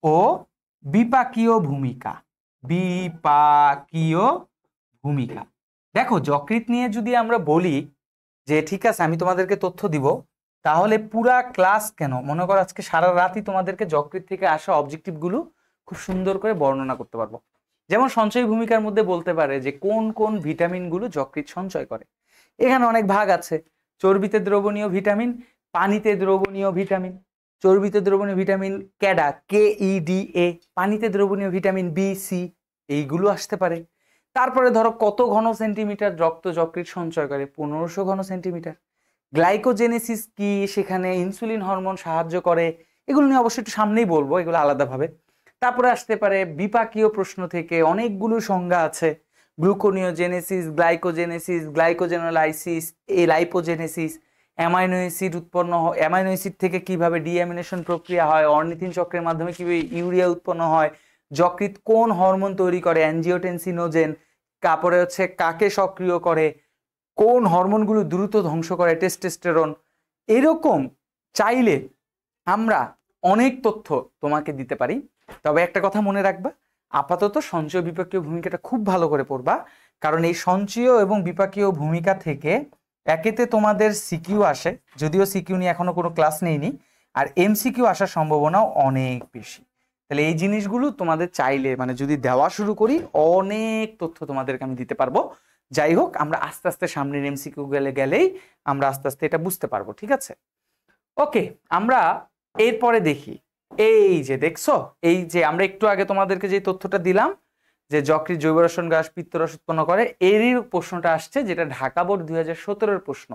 [SPEAKER 1] ও বিপাকীয় ভূমিকা। বিপাকীয় ভূমিকা। দেখো যকৃৎ নিয়ে যদি আমরা বলি যে ঠিক আছে আমি তোমাদেরকে তথ্য দিব, তাহলে পুরা ক্লাস কেন, মনে করো আজকে সারা রাতই তোমাদেরকে যকৃৎ থেকে আসা অবজেক্টিভ গুলো খুব সুন্দর করে বর্ণনা করতে পারবো। যেমন সঞ্চয় ভূমিকার মধ্যে বলতে পারে যে কোন কোন ভিটামিন গুলো যকৃৎ সঞ্চয় করে। এখানে অনেক ভাগ আছে, চর্বিতে দ্রবণীয় ভিটামিন, পানিতে দ্রবণীয় ভিটামিন। চর্বিতে দ্রবণীয় ভিটামিন ক্যাডা, KEDA, পানিতে দ্রবণীয় ভিটামিন B, C, এইগুলো আসতে পারে। তারপরে ধরো কত ঘন সেন্টিমিটার রক্ত যকৃৎ সঞ্চয় করে? 1500 ঘন সেন্টিমিটার। গ্লাইকোজেনেসিস কি, সেখানে ইনসুলিন হরমোন সাহায্য করে। এগুলো নিয়ে অবশ্যই একটু সামনেই বলবো, এগুলো আলাদাভাবে। তারপরে আসতে পারে বিপাকীয় প্রশ্ন থেকে অনেকগুলো সংজ্ঞা আছে, gluconeogenesis, glycogenesis, glycogenolysis, lipogenesis, amino acid উৎপন্ন হয়, অ্যামাইনো অ্যাসিড থেকে কিভাবে ডিঅ্যামিনেশন প্রক্রিয়া হয়, অর্নিথিন চক্রের মাধ্যমে কিভাবে ইউরিয়া উৎপন্ন হয়, যকৃৎ কোন হরমোন তৈরি করে, অ্যানজিওটেনসিনোজেন, তারপরে হচ্ছে কাকে সক্রিয় করে, কোন হরমোনগুলো দ্রুত ধ্বংস করে, টেস্টোস্টেরন। এরকম চাইলে আমরা অনেক তথ্য তোমাকে দিতে পারি। তবে একটা কথা মনে রাখবা, আপাতত সঞ্চয় বিপাকীয় ভূমিকাটা খুব ভালো করে পড়বা, কারণ এই সঞ্চয় এবং বিপাকীয় ভূমিকা থেকে একেতে তোমাদের সিকিউ আসে, যদিও সিকিউ নিয়ে এখনো কোনো ক্লাস নেইনি, আর এমসিকিউ আসার সম্ভাবনাও অনেক বেশি। তাহলে এই জিনিসগুলো তোমাদের চাইলে মানে যদি দেওয়া শুরু করি, অনেক তথ্য তোমাদেরকে আমি দিতে পারবো। যাই হোক, আমরা আস্তে আস্তে সামনের এমসিকিউ গেলেই আমরা আস্তে আস্তে এটা বুঝতে পারবো। ঠিক আছে, ওকে। আমরা এরপরে দেখি, এই যে দেখছো, এই যে আমরা একটু আগে তোমাদেরকে যে তথ্যটা দিলাম যে যকৃৎ জৈব রসায়ন গ্যাস পিত্তরস উৎপন্ন করে, এরই প্রশ্নটা আসছে, যেটা ঢাকা বোর্ড 2017-এর প্রশ্ন।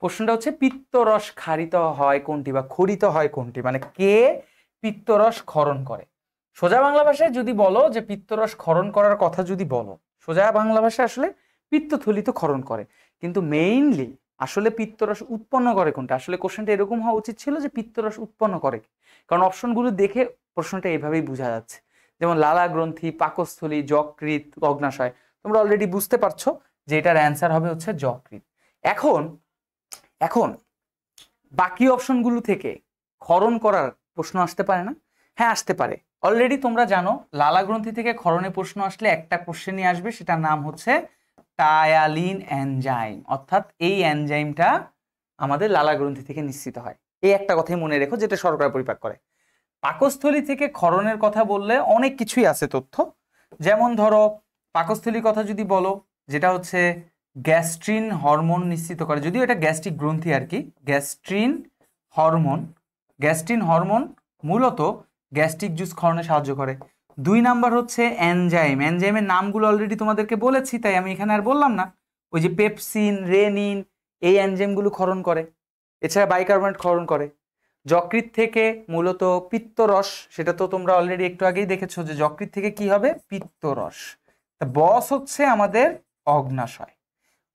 [SPEAKER 1] প্রশ্নটা হচ্ছে পিত্তরস ক্ষারিত হয় কোনটি বা খরিত হয় কোনটি, মানে কে পিত্তরস ক্ষরণ করে। সোজা বাংলা ভাষায় যদি বলো যে পিত্তরস ক্ষরণ করার কথা যদি বলো, সোজা বাংলা ভাষায় আসলে পিত্তথলি তো ক্ষরণ করে, কিন্তু মেইনলি আসলে পিত্তরস উৎপন্ন করে কোনটা। আসলে কোশ্চেনটা এরকম হওয়া উচিত ছিল যে পিত্তরস উৎপন্ন করে, কারণ অপশনগুলো দেখে প্রশ্নটা এইভাবেই বোঝা যাচ্ছে। যেমন লালা গ্রন্থি, পাকস্থলী, যকৃৎ, অগ্নাশয়। তোমরা অলরেডি বুঝতে পারছো যে এটার অ্যান্সার হবে হচ্ছে যকৃৎ। এখন বাকি অপশনগুলো থেকে ক্ষরণ করার প্রশ্ন আসতে পারে না? হ্যাঁ, আসতে পারে। অলরেডি তোমরা জানো লালা গ্রন্থি থেকে ক্ষরণে প্রশ্ন আসলে একটা কোশ্চেনই আসবে, সেটার নাম হচ্ছে টায়ালিন এনজাইম। অর্থাৎ এই এনজাইমটা আমাদের লালা গ্রন্থি থেকে নিঃসৃত হয়। এই একটা কথাই মনে রেখো, যেটা শর্করা পরিপাক করে। পাকস্থলী থেকে ক্ষরণের কথা বললে অনেক কিছুই আছে তথ্য। যেমন ধরো পাকস্থলীর কথা যদি বলো, যেটা হচ্ছে গ্যাস্ট্রিন হরমোন নিঃসৃত করে, যদিও এটা গ্যাস্ট্রিক গ্রন্থি আর কি। গ্যাস্ট্রিন হরমোন মূলত গ্যাস্ট্রিক জুস ক্ষরণে সাহায্য করে। 2 নাম্বার হচ্ছে এনজাইমের নামগুলো অলরেডি তোমাদেরকে বলেছি, তাই আমি এখানে আর বললাম না। ওই যে পেপসিন, রেনিন, এই এনজাইমগুলো ক্ষরণ করে। এছাড়া বাইকার্বনেট ক্ষরণ করে। যকৃৎ থেকে মূলত পিত্তরস, সেটা তো তোমরা অলরেডি একটু আগেই দেখেছো যে যকৃৎ থেকে কি হবে, পিত্তরস। তা বস হচ্ছে আমাদের অগ্নাশয়।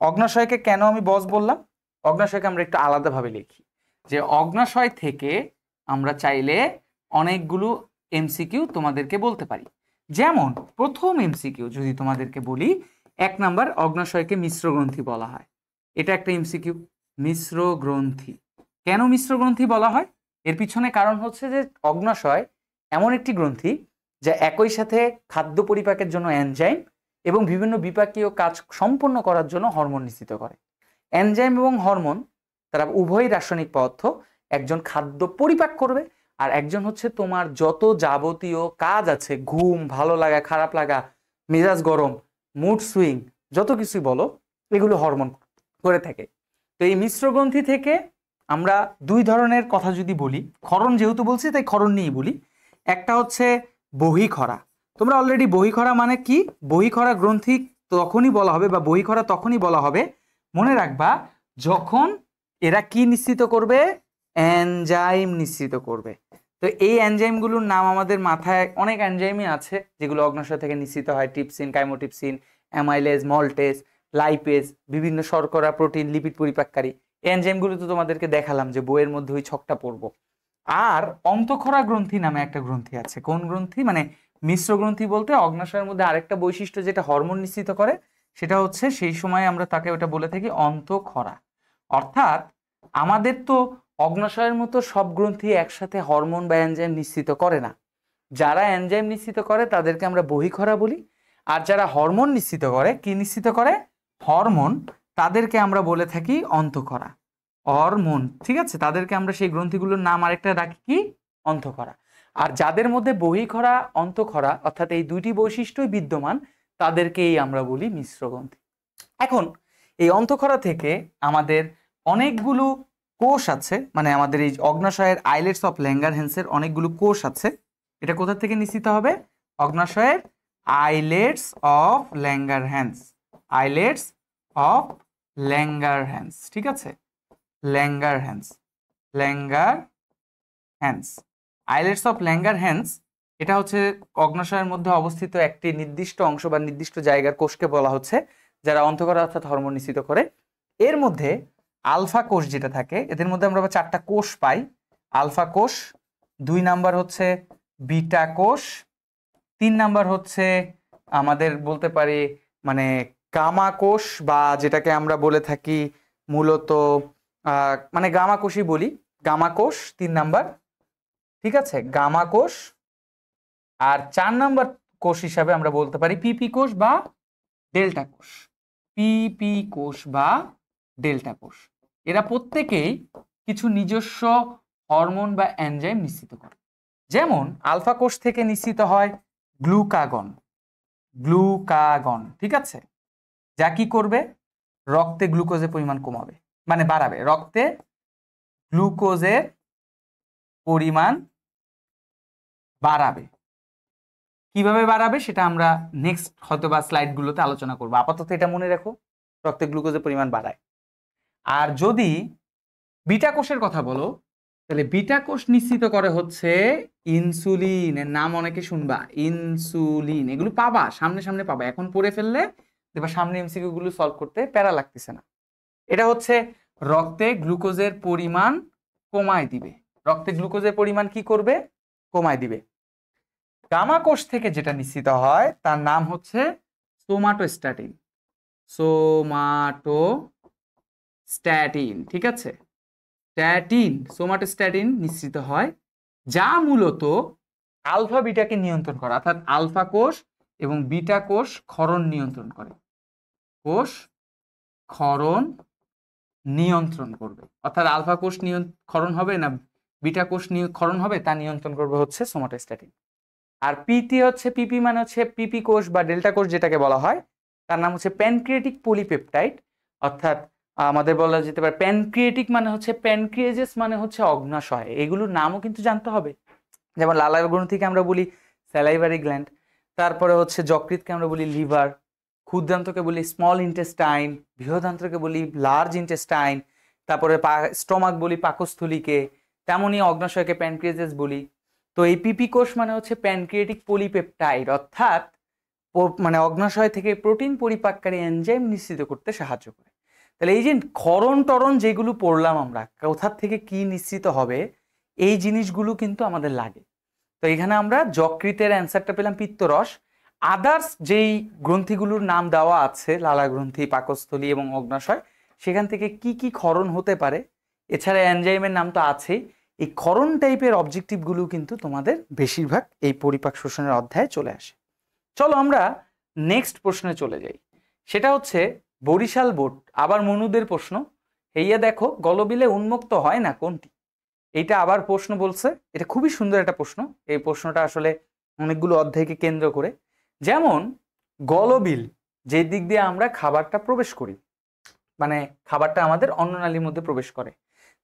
[SPEAKER 1] অগ্নাশয়কে কেন আমি বস বললাম, অগ্নাশয়কে আমরা একটু আলাদাভাবে লিখি যে অগ্নাশয় থেকে আমরা চাইলে অনেকগুলো এমসিকিউ তোমাদেরকে বলতে পারি। যেমন প্রথম এমসিকিউ যদি তোমাদেরকে বলি, 1 নাম্বার, অগ্নাশয়কে মিশ্র গ্রন্থি বলা হয়। এটা একটা এমসিকিউ। মিশ্র গ্রন্থি কেন মিশ্র গ্রন্থি বলা হয়, এর পিছনে কারণ হচ্ছে যে অগ্নাশয় এমন একটি গ্রন্থি যা একই সাথে খাদ্য পরিপাকের জন্য এনজাইম এবং বিভিন্ন বিপাকীয় কাজ সম্পন্ন করার জন্য হরমোন নিঃসৃত করে। এনজাইম এবং হরমোন তারা উভয়ই রাসায়নিক পদার্থ। একজন খাদ্য পরিপাক করবে, আর একজন হচ্ছে তোমার যত যাবতীয় কাজ আছে, ঘুম, ভালো লাগা, খারাপ লাগা, মেজাজ গরম, মুড সুইং, যত কিছুই বলো, এগুলো হরমোন করে থাকে। তো এই মিশ্র গ্রন্থি থেকে আমরা 2 ধরনের কথা যদি বলি, ক্ষরণ যেহেতু বলছি তাই ক্ষরণ নিয়েই বলি। একটা হচ্ছে বহিঃক্ষরা। তোমরা অলরেডি বহিঃক্ষরা মানে কি, বহিঃক্ষরা গ্রন্থি তখনই বলা হবে বা বহিঃক্ষরা তখনই বলা হবে, মনে রাখবা, যখন এরা কি নিঃসৃত করবে, এনজাইম নিঃসৃত করবে। তো এই এনজাইমগুলোর নাম আমাদের মাথায় অনেক এনজাইমই আছে যেগুলো অগ্নাশয় থেকে নিঃসৃত হয়। Trypsin, chymotrypsin, amylase, maltase, lipase, বিভিন্ন শর্করা, প্রোটিন, লিপিড পরিপাককারী। এই এনজাইমগুলো তো তোমাদেরকে দেখালাম যে বইয়ের মধ্যে ওই ছকটা পড়বো। আর অন্তঃক্ষরা গ্রন্থি নামে একটা গ্রন্থি আছে। কোন গ্রন্থি, মানে মিশ্র গ্রন্থি বলতে অগ্নাশয়ের মধ্যে আরেকটা বৈশিষ্ট্য যেটা হরমোন নিঃসৃত করে, সেটা হচ্ছে সেই সময় আমরা তাকে ওটা বলে থাকি অন্তঃক্ষরা। অর্থাৎ আমাদের তো অগ্নাশয়ের মতো সব গ্রন্থি একসাথে হরমোন বা এনজাইম নিঃসৃত করে না। যারা এনজাইম নিঃসৃত করে তাদেরকে আমরা বহিঃক্ষরা বলি, আর যারা হরমোন নিঃসৃত করে, কি নিঃসৃত করে, হরমোন, তাদেরকে আমরা বলে থাকি অন্তঃক্ষরা। হরমোন, ঠিক আছে, তাদেরকে আমরা সেই গ্রন্থিগুলোর নাম আরেকটা রাখি কি, অন্তঃক্ষরা। আর যাদের মধ্যে বহিঃক্ষরা, অন্তঃক্ষরা, অর্থাৎ এই 2টি বৈশিষ্ট্যই বিদ্যমান, তাদেরকেই আমরা বলি মিশ্র গ্রন্থি। এখন এই অন্তঃক্ষরা থেকে আমাদের অনেকগুলো কোষ আছে, মানে আমাদের এই অগ্নাশয়ের আইলেটস অফ ল্যাঙ্গারহ্যান্সের অনেকগুলো কোষ আছে। এটা কোথা থেকে নিঃসৃত হবে, অগ্নাশয়ের islets of Langerhans, islets of Langerhans, ঠিক আছে, Langerhans, Langerhans, islets of Langerhans. এটা হচ্ছে অগ্নাশয়ের মধ্যে অবস্থিত একটি নির্দিষ্ট অংশ বা নির্দিষ্ট জায়গার কোষকে বলা হচ্ছে যারা অন্তঃক্ষরা অর্থাৎ হরমোন নিঃসৃত করে। এর মধ্যে আলফা কোষ যেটা থাকে, এদের মধ্যে আমরা 4টা কোষ পাই। আলফা কোষ, 2 নাম্বার হচ্ছে বিটা কোষ, 3 নাম্বার হচ্ছে আমাদের বলতে পারি মানে গামা কোষ, বা যেটাকে আমরা বলে থাকি মূলত মানে গামা কোষই বলি, গামা কোষ 3 নাম্বার, ঠিক আছে, গামা কোষ। আর 4 নাম্বার কোষ হিসাবে আমরা বলতে পারি পিপি কোষ বা ডেল্টা কোষ, পিপি কোষ বা ডেল্টা কোষ। এরা প্রত্যেকেই কিছু নিজস্ব হরমোন বা এনজাইম নিঃসৃত করে। যেমন আলফা কোষ থেকে নিঃসৃত হয় গ্লুকাগন, গ্লুকাগন, ঠিক আছে, যা কি করবে, রক্তে গ্লুকোজের পরিমাণ কমাবে, মানে বাড়াবে, রক্তে গ্লুকোজের পরিমাণ বাড়াবে। কিভাবে বাড়াবে সেটা আমরা নেক্সট হয়তো বা স্লাইডগুলোতে আলোচনা করব। আপাতত এটা মনে রাখো, রক্তে গ্লুকোজের পরিমাণ বাড়ায়। আর যদি বিটা কোষের কথা বলো, তাহলে বিটা কোষ নিঃসৃত করে হচ্ছে ইনসুলিন। এর নাম অনেকে শুনবা, ইনসুলিন। এগুলো পাবা, সামনে সামনে পাবা, এখন পড়ে ফেললে দেখবা সামনে এমসিকিউ গুলো সলভ করতে প্যারা লাগতেছে না। এটা হচ্ছে রক্তে গ্লুকোজের পরিমাণ কমায় দিবে, রক্তে গ্লুকোজের পরিমাণ কি করবে, কমায় দিবে। গামা কোষ থেকে যেটা নিঃসৃত হয় তার নাম হচ্ছে সোমাটোস্ট্যাটিন, সোমাটোস্ট্যাটিন, ঠিক আছে, স্ট্যাটিন, সোমাটোস্ট্যাটিন নিঃসৃত হয়, যা মূলত আলফা বিটাকে নিয়ন্ত্রণ করে, অর্থাৎ আলফা কোষ এবং বিটা কোষ ক্ষরণ নিয়ন্ত্রণ করে, কোষ ক্ষরণ নিয়ন্ত্রণ করবে। অর্থাৎ আলফা কোষ ক্ষরণ হবে না বিটা কোষ ক্ষরণ হবে, তা নিয়ন্ত্রণ করবে হচ্ছে সোমাটোস্ট্যাটিন। আর পিটি হচ্ছে, পিপি মানে হচ্ছে পিপি কোষ বা ডেল্টা কোষ যেটাকে বলা হয়, তার নাম হচ্ছে প্যানক্রিয়েটিক পলিপেপটাইড। অর্থাৎ আমাদের বলা যেতে পারে প্যানক্রিয়েটিক মানে হচ্ছে প্যানক্রিয়েজেস, মানে হচ্ছে অগ্নাশয়। এগুলোর নামও কিন্তু জানতে হবে। যেমন লালার গ্রন্থিকে আমরা বলি স্যালাইভারি গ্ল্যান্ড, তারপরে হচ্ছে যকৃৎকে আমরা বলি লিভার, ক্ষুদ্রান্তকে বলি স্মল ইন্টেস্টাইন, বৃহদান্ত্রকে বলি লার্জ ইন্টেস্টাইন, তারপরে স্টমাক বলি পাকস্থলীকে, তেমনই অগ্নাশয়কে প্যানক্রিয়াস বলি। তো এই পিপি কোষ মানে হচ্ছে প্যানক্রিয়াটিক পলিপেপটাইড, অর্থাৎ মানে অগ্নাশয় থেকে প্রোটিন পরিপাককারী এনজাইম নিঃসৃত করতে সাহায্য করে। তাহলে এই যে ক্ষরণ টরণ যেগুলো পড়লাম আমরা, কোথা থেকে কি নিঃসৃত হবে, এই জিনিসগুলো কিন্তু আমাদের লাগে। তো এখানে আমরা যকৃতের অ্যান্সারটা পেলাম পিত্তরস। আদার্স যেই গ্রন্থিগুলোর নাম দেওয়া আছে, লালা গ্রন্থি, পাকস্থলী এবং অগ্নাশয়, সেখান থেকে কি কি ক্ষরণ হতে পারে, এছাড়া এনজাইমের নাম তো আছেই। এই ক্ষরণ টাইপের অবজেক্টিভগুলো কিন্তু তোমাদের বেশিরভাগ এই পরিপাক শোষণের অধ্যায়ে চলে আসে। চলো আমরা নেক্সট প্রশ্নে চলে যাই। সেটা হচ্ছে বরিশাল বোর্ড, আবার মনুদের প্রশ্ন। হেইয়া দেখো, গলবিলে উন্মুক্ত হয় না কোনটি? এইটা আবার প্রশ্ন বলছে। এটা খুবই সুন্দর একটা প্রশ্ন। এই প্রশ্নটা আসলে অনেকগুলো অধ্যায়কে কেন্দ্র করে। যেমন গলবিল যে দিক দিয়ে আমরা খাবারটা প্রবেশ করি, মানে খাবারটা আমাদের অন্ননালীর মধ্যে প্রবেশ করে,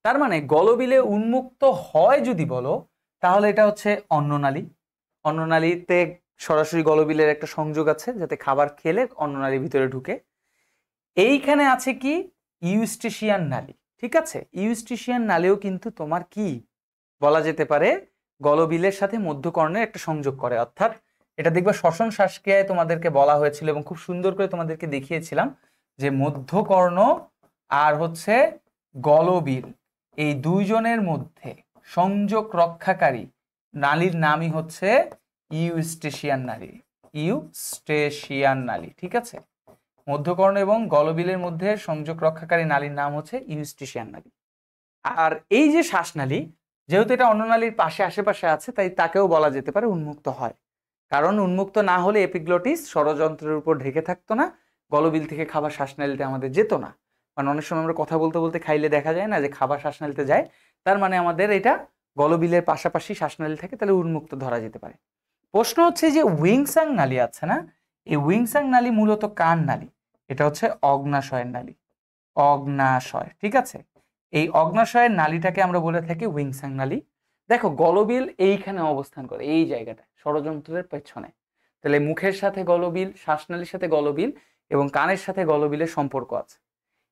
[SPEAKER 1] তার মানে গলবিলে উন্মুক্ত হয় যদি বলো, তাহলে এটা হচ্ছে অন্ননালী। অন্ননালীতে সরাসরি গলবিলের একটা সংযোগ আছে, যাতে খাবার খেলে অন্ননালীর ভিতরে ঢুকে। এইখানে আছে কি ইউস্টেশিয়ান নালী, ঠিক আছে। ইউস্টেশিয়ান নালীও কিন্তু তোমার কি বলা যেতে পারে গলবিলের সাথে মধ্যকর্ণের একটা সংযোগ করে, অর্থাৎ এটা দেখবা শ্বসন শ্বাসক্রিয়ায় তোমাদেরকে বলা হয়েছিল এবং খুব সুন্দর করে তোমাদেরকে দেখিয়েছিলাম যে মধ্যকর্ণ আর হচ্ছে গলবিল এই দুইজনের মধ্যে সংযোগ রক্ষাকারী নালীর নামই হচ্ছে ইউস্টেশিয়ান নালী। ইউস্টেশিয়ান নালী, ঠিক আছে। মধ্যকর্ণ এবং গলবিলের মধ্যে সংযোগ রক্ষাকারী নালীর নাম হচ্ছে ইউস্টেশিয়ান নালী। আর এই যে শ্বাসনালী, যেহেতু এটা অন্ননালীর পাশে আশেপাশে আছে, তাই তাকেও বলা যেতে পারে উন্মুক্ত হয়। কারণ উন্মুক্ত না হলে এপিগ্লটিস ষড়যন্ত্রের উপর ঢেকে থাকতো না, গলবিল থেকে খাবার শ্বাসনালীতে আমাদের যেত না। মানে অনেক সময় আমরা কথা বলতে বলতে খাইলে দেখা যায় না যে খাবার শ্বাসনালীতে যায়, তার মানে আমাদের এটা গলবিলের পাশাপাশি শ্বাসনালী থাকে, তাহলে উন্মুক্ত ধরা যেতে পারে। প্রশ্ন হচ্ছে যে উইংসাং নালী আছে না, এই উইংসাং নালী মূলত কার নালী? এটা হচ্ছে অগ্নাশয়ের নালী। অগ্নাশয়, ঠিক আছে। এই অগ্নাশয়ের নালীটাকে আমরা বলে থাকি উইংসাং নালী। দেখো গলবিল এইখানে অবস্থান করে, এই জায়গাটা ষড়যন্ত্রের পেছনে। তাহলে মুখের সাথে গলবিল, শ্বাসনালীর সাথে গলবিল এবং কানের সাথে গলবিলের সম্পর্ক আছে।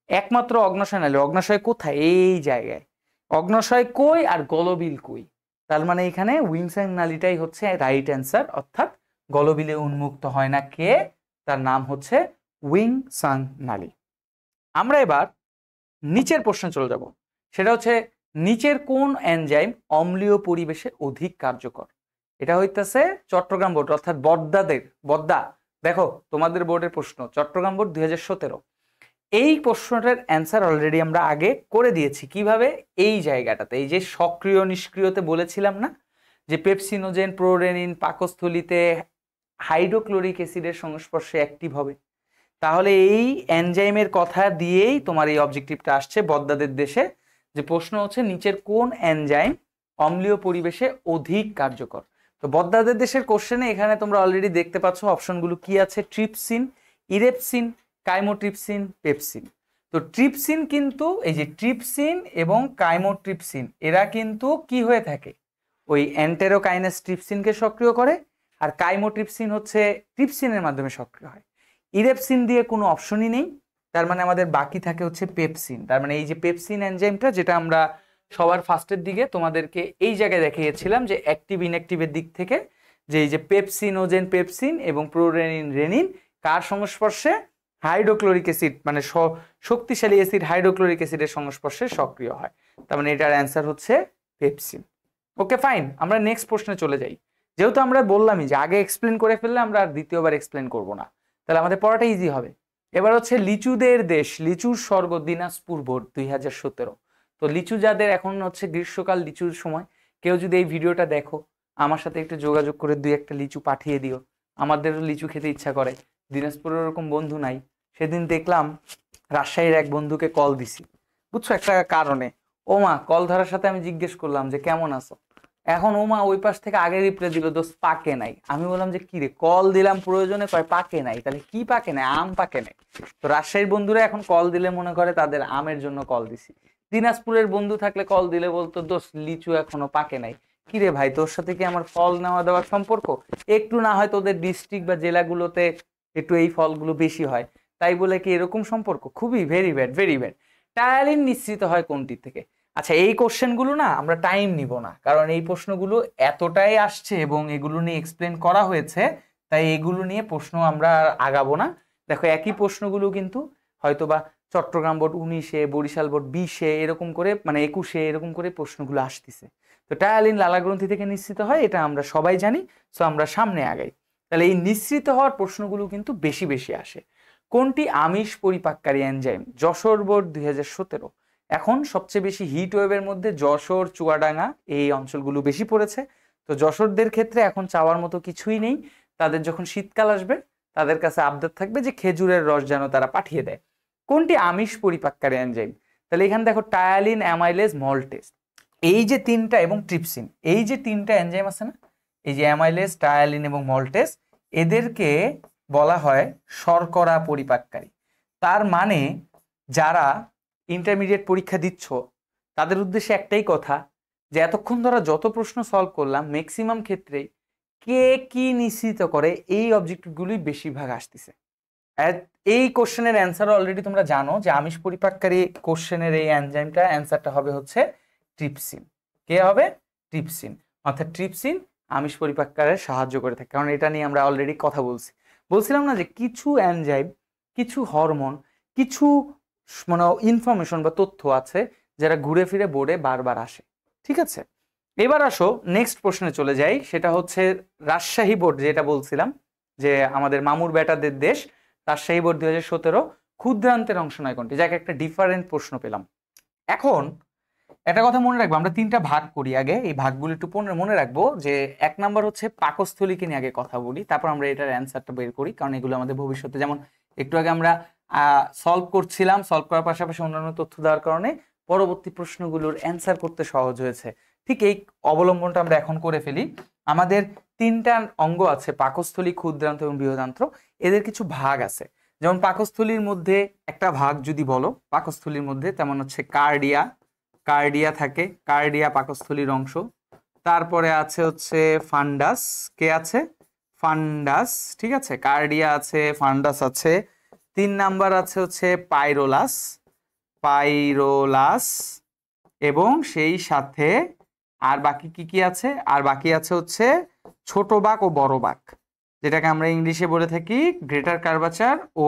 [SPEAKER 1] একমাত্র অগ্নাশয় নালী, অগ্নাশয় কোথায়? এই জায়গায়। অগ্নাশয় কই আর গলবিল কই? তার মানে এখানে উইংসাং নালীটাই হচ্ছে রাইট অ্যান্সার, অর্থাৎ গলবিলে উন্মুক্ত হয় না কে? তার নাম হচ্ছে উইংসাং নালী। আমরা এবার নিচের প্রশ্নে চলে যাব। সেটা হচ্ছে নিচের কোন এনজাইম অম্লীয় পরিবেশে অধিক কার্যকর? এটা হইতেছে চট্টগ্রাম বোর্ড, অর্থাৎ বদ্দা। দেখো তোমাদের বোর্ডের প্রশ্ন, চট্টগ্রাম বোর্ড 2017। এই প্রশ্নটার অ্যান্সার অলরেডি আমরা আগে করে দিয়েছি। কিভাবে? এই জায়গাটাতে, এই যে সক্রিয় নিষ্ক্রিয়তে বলেছিলাম না যে পেপসিনোজেন প্রোরেনিন পাকস্থলীতে হাইড্রোক্লোরিক অ্যাসিডের সংস্পর্শে অ্যাক্টিভ হবে। তাহলে এই এনজাইমের কথা দিয়েই তোমার এই অবজেক্টিভটা আসছে বদ্দাদের দেশে। যে প্রশ্ন হচ্ছে নিচের কোন এনজাইম অম্লীয় পরিবেশে অধিক কার্যকর? তো বদ্দাদের দেশের কোশ্চেনে এখানে তোমরা অলরেডি দেখতে পাচ্ছ অপশনগুলো কি আছে। Trypsin, erepsin, chymotrypsin, pepsin. তো ট্রিপসিন কিন্তু এই যে ট্রিপসিন এবং কাইমোট্রিপসিন, এরা কিন্তু কি হয়ে থাকে? ওই এন্টেরোকাইনেস ট্রিপসিনকে সক্রিয় করে, আর কাইমোট্রিপসিন হচ্ছে ট্রিপসিনের মাধ্যমে সক্রিয় হয়। ইরেপসিন দিয়ে কোনো অপশনই নেই, তার মানে আমাদের বাকি থাকে হচ্ছে পেপসিন। তার মানে এই যে পেপসিন এনজাইমটা, যেটা আমরা সবার ফার্স্টের দিকে তোমাদেরকে এই জায়গায় দেখিয়েছিলাম যে অ্যাক্টিভ ইনঅ্যাক্টিভের দিক থেকে, যে এই যে পেপসিনোজেন পেপসিন এবং প্রোরেনিন রেনিন কার সংস্পর্শে? হাইড্রোক্লোরিক অ্যাসিড, মানে শক্তিশালী অ্যাসিড হাইড্রোক্লোরিক অ্যাসিডের সংস্পর্শে সক্রিয় হয়। তার মানে এটার অ্যান্সার হচ্ছে পেপসিন। ওকে ফাইন, আমরা নেক্সট প্রশ্নে চলে যাই। যেহেতু আমরা বললামই যে আগে এক্সপ্লেন করে ফেললে আমরা আর দ্বিতীয়বার এক্সপ্লেন করব না, তাহলে আমাদের পড়াটা ইজি হবে। এবার হচ্ছে লিচুদের দেশ, লিচুর স্বর্গ দিনাজপুর বোর্ড 2017। তো লিচু যাদের, এখন হচ্ছে গ্রীষ্মকাল লিচুর সময়, কেউ যদি এই ভিডিওটা দেখো আমার সাথে একটু যোগাযোগ করে 2-1টা লিচু পাঠিয়ে দিও, আমাদেরও লিচু খেতে ইচ্ছা করে। দিনাজপুরের ওরকম বন্ধু নাই। সেদিন দেখলাম রাজশাহীর এক বন্ধুকে কল দিছি, বুঝছো, একটা কারণে। ওমা কল ধরার সাথে আমি জিজ্ঞেস করলাম যে কেমন আছো, এখন ওমা ওই পাশ থেকে আগে রিপ্লাই দিল দোস্ত পাকে নাই। আমি বললাম যে কি রে, কল দিলাম প্রয়োজনে, কয় পাকে নাই। তাহলে কি পাকে নাই? আম পাকে নাই। তো রাজশাহীর বন্ধুরা এখন কল দিলে মনে করে তাদের আমের জন্য কল দিছি। দিনাজপুরের বন্ধু থাকলে কল দিলে বলতো দোস্ত লিচু এখনো পাকে নাই। কি রে ভাই, তোর সাথে কি আমার ফল নেওয়া দেওয়ার সম্পর্ক? একটু না হয় তোদের ডিস্ট্রিক্ট বা জেলাগুলোতে একটু এই ফলগুলো বেশি হয়, তাই বলে কি এরকম সম্পর্ক? খুবই very bad, very bad. Ptyalin নিঃসৃত হয় কোনটি থেকে? আচ্ছা, এই কোশ্চেনগুলো না আমরা টাইম নিব না, কারণ এই প্রশ্নগুলো এতটাই আসছে এবং এগুলো নিয়ে এক্সপ্লেন করা হয়েছে, তাই এগুলো নিয়ে প্রশ্ন আমরা আর আগাবো না। দেখো একই প্রশ্নগুলো কিন্তু হয়তোবা চট্টগ্রাম বোর্ড 19-এ, বরিশাল বোর্ড 20-এ, এরকম করে মানে 21-এ এরকম করে প্রশ্নগুলো আসতেছে। তো টায়ালিন লালাগ্রন্থি থেকে নিঃসৃত হয়, এটা আমরা সবাই জানি। সো আমরা সামনে আগাই। তাহলে এই নিঃসৃত হওয়ার প্রশ্নগুলো কিন্তু বেশি বেশি আসে। কোনটি আমিষ পরিপাককারী এনজাইম? যশোর বোর্ড 2017। এখন সবচেয়ে বেশি হিট ওয়েভের মধ্যে যশোর, চুয়াডাঙ্গা এই অঞ্চলগুলো বেশি পড়েছে। তো যশোরদের ক্ষেত্রে এখন চাওয়ার মতো কিছুই নেই। তাদের যখন শীতকাল আসবে তাদের কাছে আবদার থাকবে যে খেজুরের রস যেন তারা পাঠিয়ে দেয়। কোনটি আমিষ পরিপাককারী এনজাইম? তাহলে এখানে দেখো টায়ালিন, অ্যামাইলেজ, মল্টেজ, এই যে তিনটা, এবং ট্রিপসিন, এই যে তিনটা এনজাইম আছে না, এই যে অ্যামাইলেজ, টায়ালিন এবং মল্টেজ, এদেরকে বলা হয় শর্করা পরিপাককারী। তার মানে যারা ইন্টারমিডিয়েট পরীক্ষা দিচ্ছ তাদের উদ্দেশ্যে একটাই কথা, যে এতক্ষণ ধরে যত প্রশ্ন সলভ করলাম ম্যাক্সিমাম ক্ষেত্রে কে কি নিশ্চিত করে এই অবজেক্টিভগুলোই বেশিরভাগ আসতেছে। এই কোশ্চেনের অ্যান্সার অলরেডি তোমরা জানো যে আমিষ পরিপাককারী কোশ্চেনের এই এনজাইমটা অ্যান্সারটা হবে হচ্ছে ট্রিপসিন। কে হবে? ট্রিপসিন। অর্থাৎ ট্রিপসিন আমিষ পরিপাককারে সাহায্য করে থাকে, কারণ এটা নিয়ে আমরা অলরেডি কথা বলছিলাম না যে কিছু এনজাইম, কিছু হরমোন, কিছু মানে ইনফরমেশন বা তথ্য আছে যারা ঘুরে ফিরে বোর্ডে বারবার আসে। ঠিক আছে, এবার আসো নেক্সট প্রশ্নে চলে যাই। সেটা হচ্ছে রাজশাহী বোর্ড, যেটা বলছিলাম যে আমাদের মামুর বেটাদের দেশ, রাজশাহী বোর্ড 2017, ক্ষুদ্রান্তের অংশ নয় কোনটি? যাকে একটা ডিফারেন্ট প্রশ্ন পেলাম। এখন একটা কথা মনে রাখবো, আমরা তিনটা ভাগ করি আগে, এই ভাগগুলো একটু মনে রাখবো। যে 1 নাম্বার হচ্ছে পাকস্থলীকে নিয়ে আগে কথা বলি, তারপর আমরা এটার অ্যান্সারটা বের করি, কারণ এগুলো আমাদের ভবিষ্যতে, যেমন একটু আগে আমরা সলভ করছিলাম, সলভ করার পাশাপাশি অন্যান্য তথ্য দেওয়ার কারণে পরবর্তী প্রশ্নগুলোর অ্যান্সার করতে সহজ হয়েছে। ঠিক এই অবলম্বনটা আমরা এখন করে ফেলি। আমাদের তিনটা অঙ্গ আছে, পাকস্থলী, ক্ষুদ্রান্ত এবং বৃহদান্ত্র। এদের কিছু ভাগ আছে, যেমন পাকস্থলীর মধ্যে একটা ভাগ যদি বলো, পাকস্থলীর মধ্যে তেমন হচ্ছে কার্ডিয়া, কার্ডিয়া থাকে, কার্ডিয়া পাকস্থলীর অংশ। তারপরে আছে হচ্ছে ফান্ডাস, কে আছে? ফান্ডাস, ঠিক আছে, কার্ডিয়া আছে, ফান্ডাস আছে। 3 নাম্বার আছে হচ্ছে পাইরোলাস, পাইরোলাস, এবং সেই সাথে আর বাকি কি কি আছে? আর বাকি আছে হচ্ছে ছোট বাক ও বড় বাক, যেটাকে আমরা ইংলিশে বলে থাকি গ্রেটার কার্ভাচার ও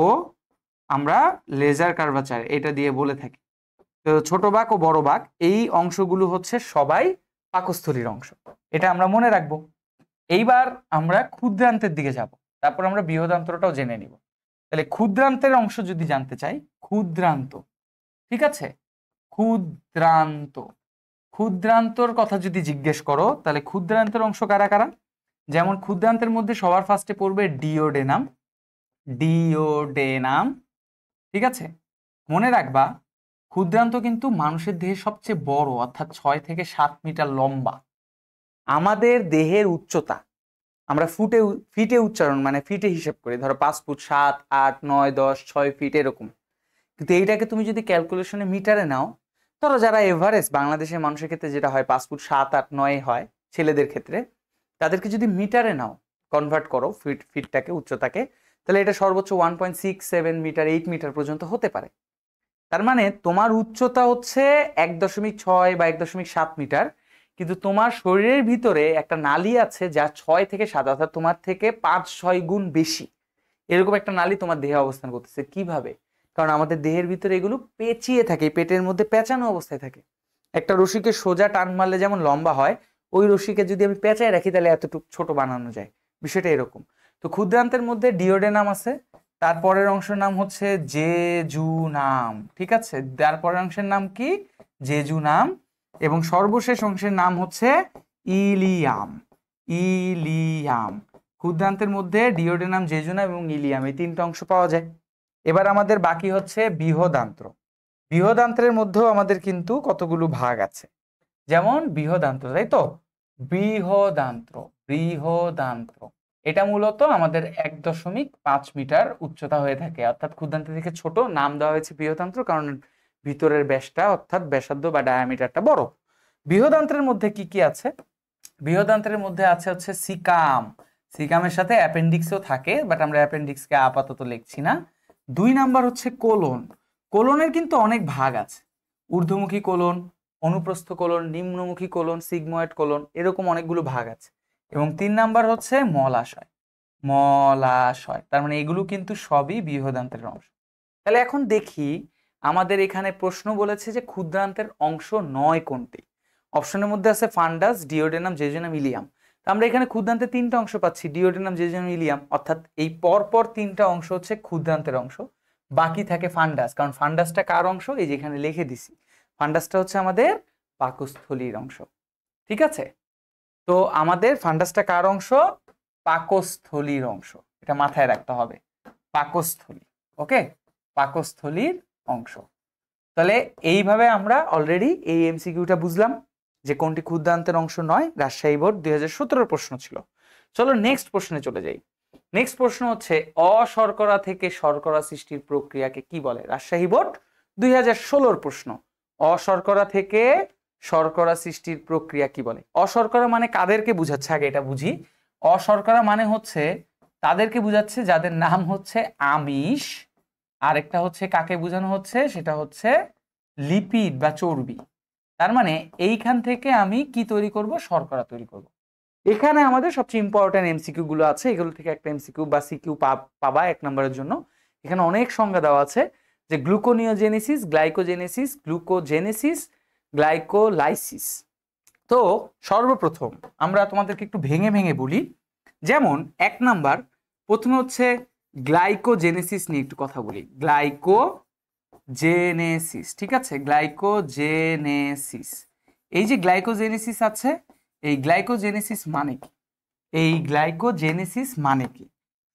[SPEAKER 1] আমরা লেজার কার্ভাচার, এটা দিয়ে বলে থাকি। তো ছোট বাক ও বড় বাক এই অংশগুলো হচ্ছে সবাই পাকস্থলীর অংশ, এটা আমরা মনে রাখবো। এইবার আমরা ক্ষুদ্রান্তের দিকে যাব, তারপর আমরা বৃহদান্ত্রটাও জেনে নিব। তাহলে ক্ষুদ্রান্তের অংশ যদি জানতে চাই, ক্ষুদ্রান্ত, ঠিক আছে, ক্ষুদ্রান্ত, ক্ষুদ্রান্তর কথা যদি জিজ্ঞেস করো, তাহলে ক্ষুদ্রান্তের অংশ কারা কারা? যেমন ক্ষুদ্রান্তের মধ্যে সবার ফার্স্টে পড়বে ডিওডেনাম, ডিওডেনাম, ঠিক আছে। মনে রাখবা ক্ষুদ্রান্ত কিন্তু মানুষের দেহে সবচেয়ে বড়, অর্থাৎ 6 থেকে 7 মিটার লম্বা। আমাদের দেহের উচ্চতা আমরা ফিটে উচ্চারণ মানে ফিটে হিসেব করি, ধরো 5 ফুট 7, 8, 9, 10, 6 ফিট এরকম। কিন্তু এইটাকে তুমি যদি ক্যালকুলেশনে মিটারে নাও, ধরো যারা এভারেজ বাংলাদেশের মানুষের ক্ষেত্রে যেটা হয় 5 ফুট 7, 8, 9 হয় ছেলেদের ক্ষেত্রে, তাদেরকে যদি মিটারে নাও, কনভার্ট করো ফিটটাকে, উচ্চতাকে, তাহলে এটা সর্বোচ্চ 1.67 মিটার, 8 মিটার পর্যন্ত হতে পারে। তার মানে তোমার উচ্চতা হচ্ছে 1.6 বা 1.7 মিটার, কিন্তু তোমার শরীরের ভিতরে একটা নালী আছে যা 6 থেকে 7, অর্থাৎ তোমার থেকে 5-6 গুণ বেশি। এরকম একটা নালী তোমার দেহে অবস্থান করতেছে। কিভাবে? কারণ আমাদের দেহের ভিতরে এগুলো পেঁচিয়ে থাকে, পেটের মধ্যে পেঁচানো অবস্থায় থাকে। একটা রশিকে সোজা টান মারলে যেমন লম্বা হয়, ওই রশিকে যদি আমি পেঁচায় রাখি তাহলে এতটুকু ছোট বানানো যায়। বিষয়টা এরকম। তো ক্ষুদ্রান্তের মধ্যে ডিওডেনাম আছে, তারপরের অংশের নাম হচ্ছে জেজুনাম, ঠিক আছে, তারপরের অংশের নাম কি? জেজুনাম, এবং সর্বশেষ অংশের নাম হচ্ছে ইলিয়াম, ইলিয়াম। ক্ষুদ্রান্তের মধ্যে ডিওডেনাম, জেজুনাম এবং ইলিয়াম, এই তিনটা অংশ পাওয়া যায়। এবার আমাদের বাকি হচ্ছে বৃহদান্ত্র। বৃহদান্ত্রের মধ্যেও আমাদের কিন্তু কতগুলো ভাগ আছে, যেমন বৃহদান্ত্র, তাই তো, বৃহদান্ত্র, বৃহদান্ত্র এটা মূলত আমাদের 1.5 মিটার উচ্চতা হয়ে থাকে, অর্থাৎ ক্ষুদ্রান্ত থেকে ছোট, নাম দেওয়া হয়েছে বৃহদান্ত্র কারণ ভিতরের ব্যাসটা অর্থাৎ ব্যাসার্ধ বা ডায়ামিটারটা বড়। বৃহদান্ত্রের মধ্যে কি কি আছে? বৃহদান্ত্রের মধ্যে আছে হচ্ছে সিকাম, সিকামের সাথে অ্যাপেন্ডিক্সও থাকে, বাট আমরা অ্যাপেন্ডিক্সকে আপাতত লিখছি না। 2 নাম্বার হচ্ছে কোলন। কোলনের কিন্তু অনেক ভাগ আছে, ঊর্ধ্বমুখী কোলন, অনুপ্রস্থ কোলন, নিম্নমুখী কোলন, সিগময়েড কোলন, এরকম অনেকগুলো ভাগ আছে। এবং 3 নাম্বার হচ্ছে মলাশয়। মলাশয় তার মানে এগুলো কিন্তু সবই বৃহদান্ত্রের অংশ। তাহলে এখন দেখি আমাদের এখানে প্রশ্ন বলেছে যে ক্ষুদ্রান্ত্রের অংশ নয় কোনটি। অপশনের মধ্যে আছে ফান্ডাস, ডিওডেনাম, জেজুনাম, ইলিয়াম। তো আমরা এখানে ক্ষুদ্রান্তের 3টা অংশ পাচ্ছি, ডিওডেনাম, জেজুনাম, ইলিয়াম, অর্থাৎ এই পরপর 3টা অংশ হচ্ছে ক্ষুদ্রান্তের অংশ। বাকি থাকে ফান্ডাস, কারণ ফান্ডাসটা কার অংশ এই যে এখানে লিখে দিছি, ফান্ডাসটা হচ্ছে আমাদের পাকস্থলীর অংশ। ঠিক আছে, তো আমাদের ফান্ডাসটা কার অংশ? পাকস্থলীর অংশ, এটা মাথায় রাখতে হবে, পাকস্থলী। ওকে, পাকস্থলীর অংশ। তাহলে এইভাবে আমরা অলরেডি এই এমসিকিউটা বুঝলাম যে কোনটি ক্ষুদ্রান্তের অংশ নয়। রাজশাহী বোর্ড 2017 প্রশ্ন ছিল। চলো নেক্সট প্রশ্নে চলে যাই। নেক্সট প্রশ্ন হচ্ছে অশর্করা থেকে শর্করা সৃষ্টির প্রক্রিয়াকে কি বলে? রাজশাহী বোর্ড 2016 প্রশ্ন। অশর্করা থেকে শর্করা সৃষ্টির প্রক্রিয়া কি বলে? অশর্করা মানে কাদেরকে বুঝাচ্ছে আগে এটা বুঝি। অশর্করা মানে হচ্ছে তাদেরকে বুঝাচ্ছে যাদের নাম হচ্ছে আমিষ, আর একটা হচ্ছে কাকে বোঝানো হচ্ছে, সেটা হচ্ছে লিপিড বা চর্বি। তার মানে এইখান থেকে আমি কি তৈরি করব? শর্করা তৈরি করব। এখানে আমাদের সবচেয়ে ইম্পর্টেন্ট এমসিকিউ গুলো আছে, এগুলো থেকে একটা এমসিকিউ বা সিকিউ পাবা 1 নম্বরের জন্য। এখানে অনেক সংজ্ঞা দেওয়া আছে যে গ্লুকোনিওজেনেসিস, গ্লাইকোজেনেসিস, গ্লুকোজেনেসিস, গ্লাইকোলাইসিস। তো সর্বপ্রথম আমরা তোমাদেরকে একটু ভেঙে ভেঙে বলি। যেমন 1 নাম্বার, প্রথমে হচ্ছে গ্লাইকোজেনেসিস নিয়ে একটু কথা বলি। গ্লাইকোজেনেসিস, ঠিক আছে, গ্লাইকোজেনেসিস। এই যে গ্লাইকোজেনেসিস আছে, এই গ্লাইকোজেনেসিস মানে কি? এই গ্লাইকোজেনেসিস মানে কি?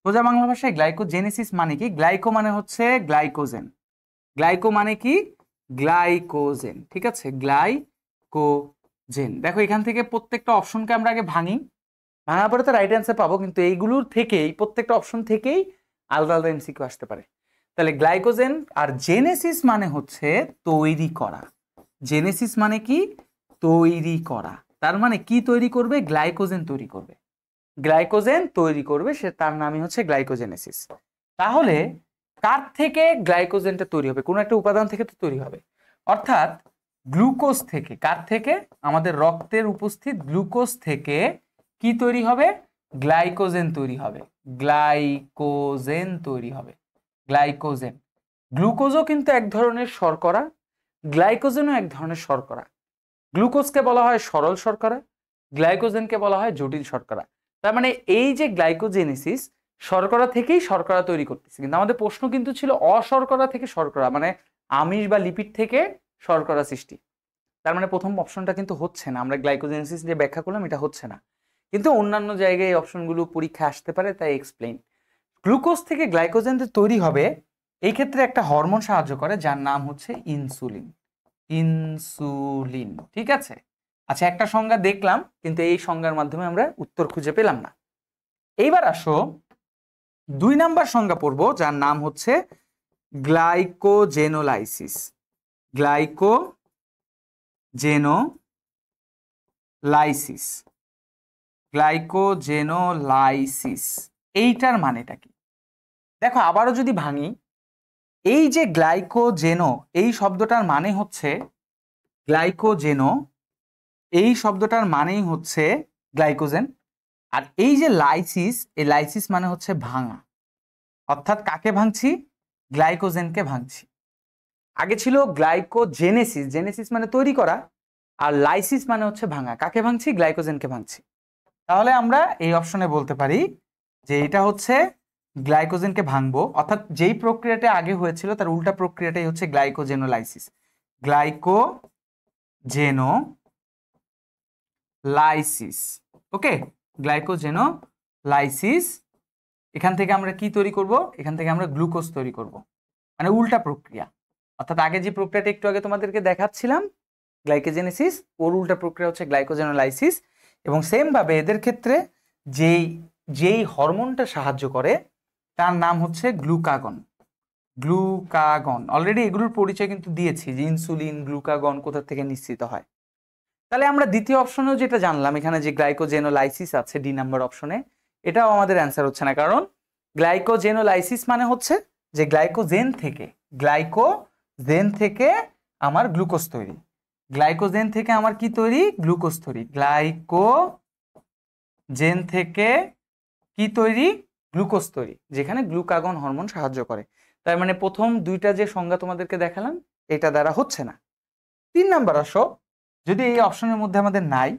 [SPEAKER 1] সোজা বাংলা ভাষায় গ্লাইকোজেনেসিস মানে কি? গ্লাইকো মানে হচ্ছে গ্লাইকোজেন। গ্লাইকো মানে কি? গ্লাইকোজেন, ঠিক আছে, গ্লাইকোজেন। দেখো এখান থেকে প্রত্যেকটা অপশনকে আমরা আগে ভাঙি, ভাঙার পরে তো রাইট অ্যান্সার পাবো, কিন্তু এইগুলোর থেকেই প্রত্যেকটা অপশন থেকেই আলাদা আলাদা এমসিকিউ আসতে পারে। তাহলে গ্লাইকোজেন আর জেনেসিস মানে হচ্ছে তৈরি করা। জেনেসিস মানে কি? তৈরি করা। তার মানে কি তৈরি করবে? গ্লাইকোজেন তৈরি করবে। গ্লাইকোজেন তৈরি করবে, সে তার নামই হচ্ছে গ্লাইকোজেনেসিস। তাহলে কার থেকে গ্লাইকোজেনটা তৈরি হবে? কোনো একটা উপাদান থেকে তো তৈরি হবে, অর্থাৎ গ্লুকোজ থেকে। কার থেকে? আমাদের রক্তের উপস্থিত গ্লুকোজ থেকে কি তৈরি হবে? গ্লাইকোজেন তৈরি হবে। গ্লাইকোজেন তৈরি হবে, গ্লাইকোজেন। গ্লুকোজও কিন্তু এক ধরনের শর্করা, গ্লাইকোজেনও এক ধরনের শর্করা। গ্লুকোজকে বলা হয় সরল শর্করা, গ্লাইকোজেনকে বলা হয় জটিল শর্করা। তার মানে এই যে গ্লাইকোজেনেসিস, শর্করা থেকেই শর্করা তৈরি করতেছে। কিন্তু আমাদের প্রশ্ন কিন্তু ছিল অশর্করা থেকে শর্করা, মানে আমিষ বা লিপিড থেকে শর্করা সৃষ্টি। তার মানে প্রথম অপশনটা কিন্তু হচ্ছে না, আমরা গ্লাইকোজেনেসিস যে ব্যাখ্যা করলাম এটা হচ্ছে না। কিন্তু অন্যান্য জায়গায় এই অপশনগুলো পরীক্ষায় আসতে পারে, তাই এক্সপ্লেইন। গ্লুকোজ থেকে গ্লাইকোজেন তৈরি হবে, এই ক্ষেত্রে একটা হরমোন সাহায্য করে যার নাম হচ্ছে ইনসুলিন। ইনসুলিন, ঠিক আছে। আচ্ছা, একটা সংজ্ঞা দেখলাম, কিন্তু এই সংজ্ঞার মাধ্যমে আমরা উত্তর খুঁজে পেলাম না। এইবার আসো 2 নাম্বার সংজ্ঞা পড়বো, যার নাম হচ্ছে গ্লাইকোজেনোলাইসিস। গ্লাইকোজেনোলাইসিস, গ্লাইকোজেনোলাইসিস, এইটার মানেটা কি? দেখো আবারও যদি ভাঙি, এই যে গ্লাইকোজেনো, এই শব্দটার মানে হচ্ছে গ্লাইকোজেনো, এই শব্দটার মানেই হচ্ছে গ্লাইকোজেন। আর এই যে লাইসিস, এই লাইসিস মানে হচ্ছে ভাঙা, অর্থাৎ কাকে ভাঙছি? গ্লাইকোজেনকে ভাঙছি। আগে ছিল গ্লাইকোজেনেসিস, জেনেসিস মানে তৈরি করা, আর লাইসিস মানে হচ্ছে ভাঙা। কাকে ভাঙছি? গ্লাইকোজেনকে ভাঙছি। তাহলে আমরা এই অপশনে বলতে পারি যে এটা হচ্ছে গ্লাইকোজেনকে ভাঙবো, অর্থাৎ যেই প্রক্রিয়াটা আগে হয়েছিল তার উল্টা প্রক্রিয়াটাই হচ্ছে গ্লাইকোজেনোলাইসিস। গ্লাইকোজেনোলাইসিস, ওকে, গ্লাইকোজেনোলাইসিস। এখান থেকে আমরা কি তৈরি করব? এখান থেকে আমরা গ্লুকোজ তৈরি করব, মানে উল্টা প্রক্রিয়া। অর্থাৎ আগে যে প্রক্রিয়াটা একটু আগে তোমাদেরকে দেখাচ্ছিলাম গ্লাইকোজেনেসিস, ওর উল্টা প্রক্রিয়া হচ্ছে গ্লাইকোজেনোলাইসিস। এবং সেম ভাবে এদের ক্ষেত্রে যেই হরমোনটা সাহায্য করে তার নাম হচ্ছে গ্লুকাগন। গ্লুকাগন, অলরেডি এগুলোর পরিচয় কিন্তু দিয়েছি যে ইনসুলিন, গ্লুকাগন কোথা থেকে নিঃসৃত হয়। তাহলে আমরা দ্বিতীয় অপশনেও যেটা জানলাম, এখানে যে গ্লাইকোজেনোলাইসিস আছে ডি নাম্বার অপশনে, এটাও আমাদের অ্যান্সার হচ্ছে না, কারণ গ্লাইকোজেনোলাইসিস মানে হচ্ছে যে গ্লাইকোজেন থেকে আমার গ্লুকোজ তৈরি। গ্লাইকোজেন থেকে আমার কি তৈরি? গ্লুকোজ তৈরি। গ্লাইকোজেন থেকে কি তৈরি? গ্লুকোজ তৈরি, যেখানে গ্লুকাগন হরমোন সাহায্য করে। তার মানে প্রথম দুইটা যে সংজ্ঞা তোমাদেরকে দেখালাম এটা দ্বারা হচ্ছে না। 3 নাম্বার আসো, যদি এই অপশনের মধ্যে আমাদের নাই,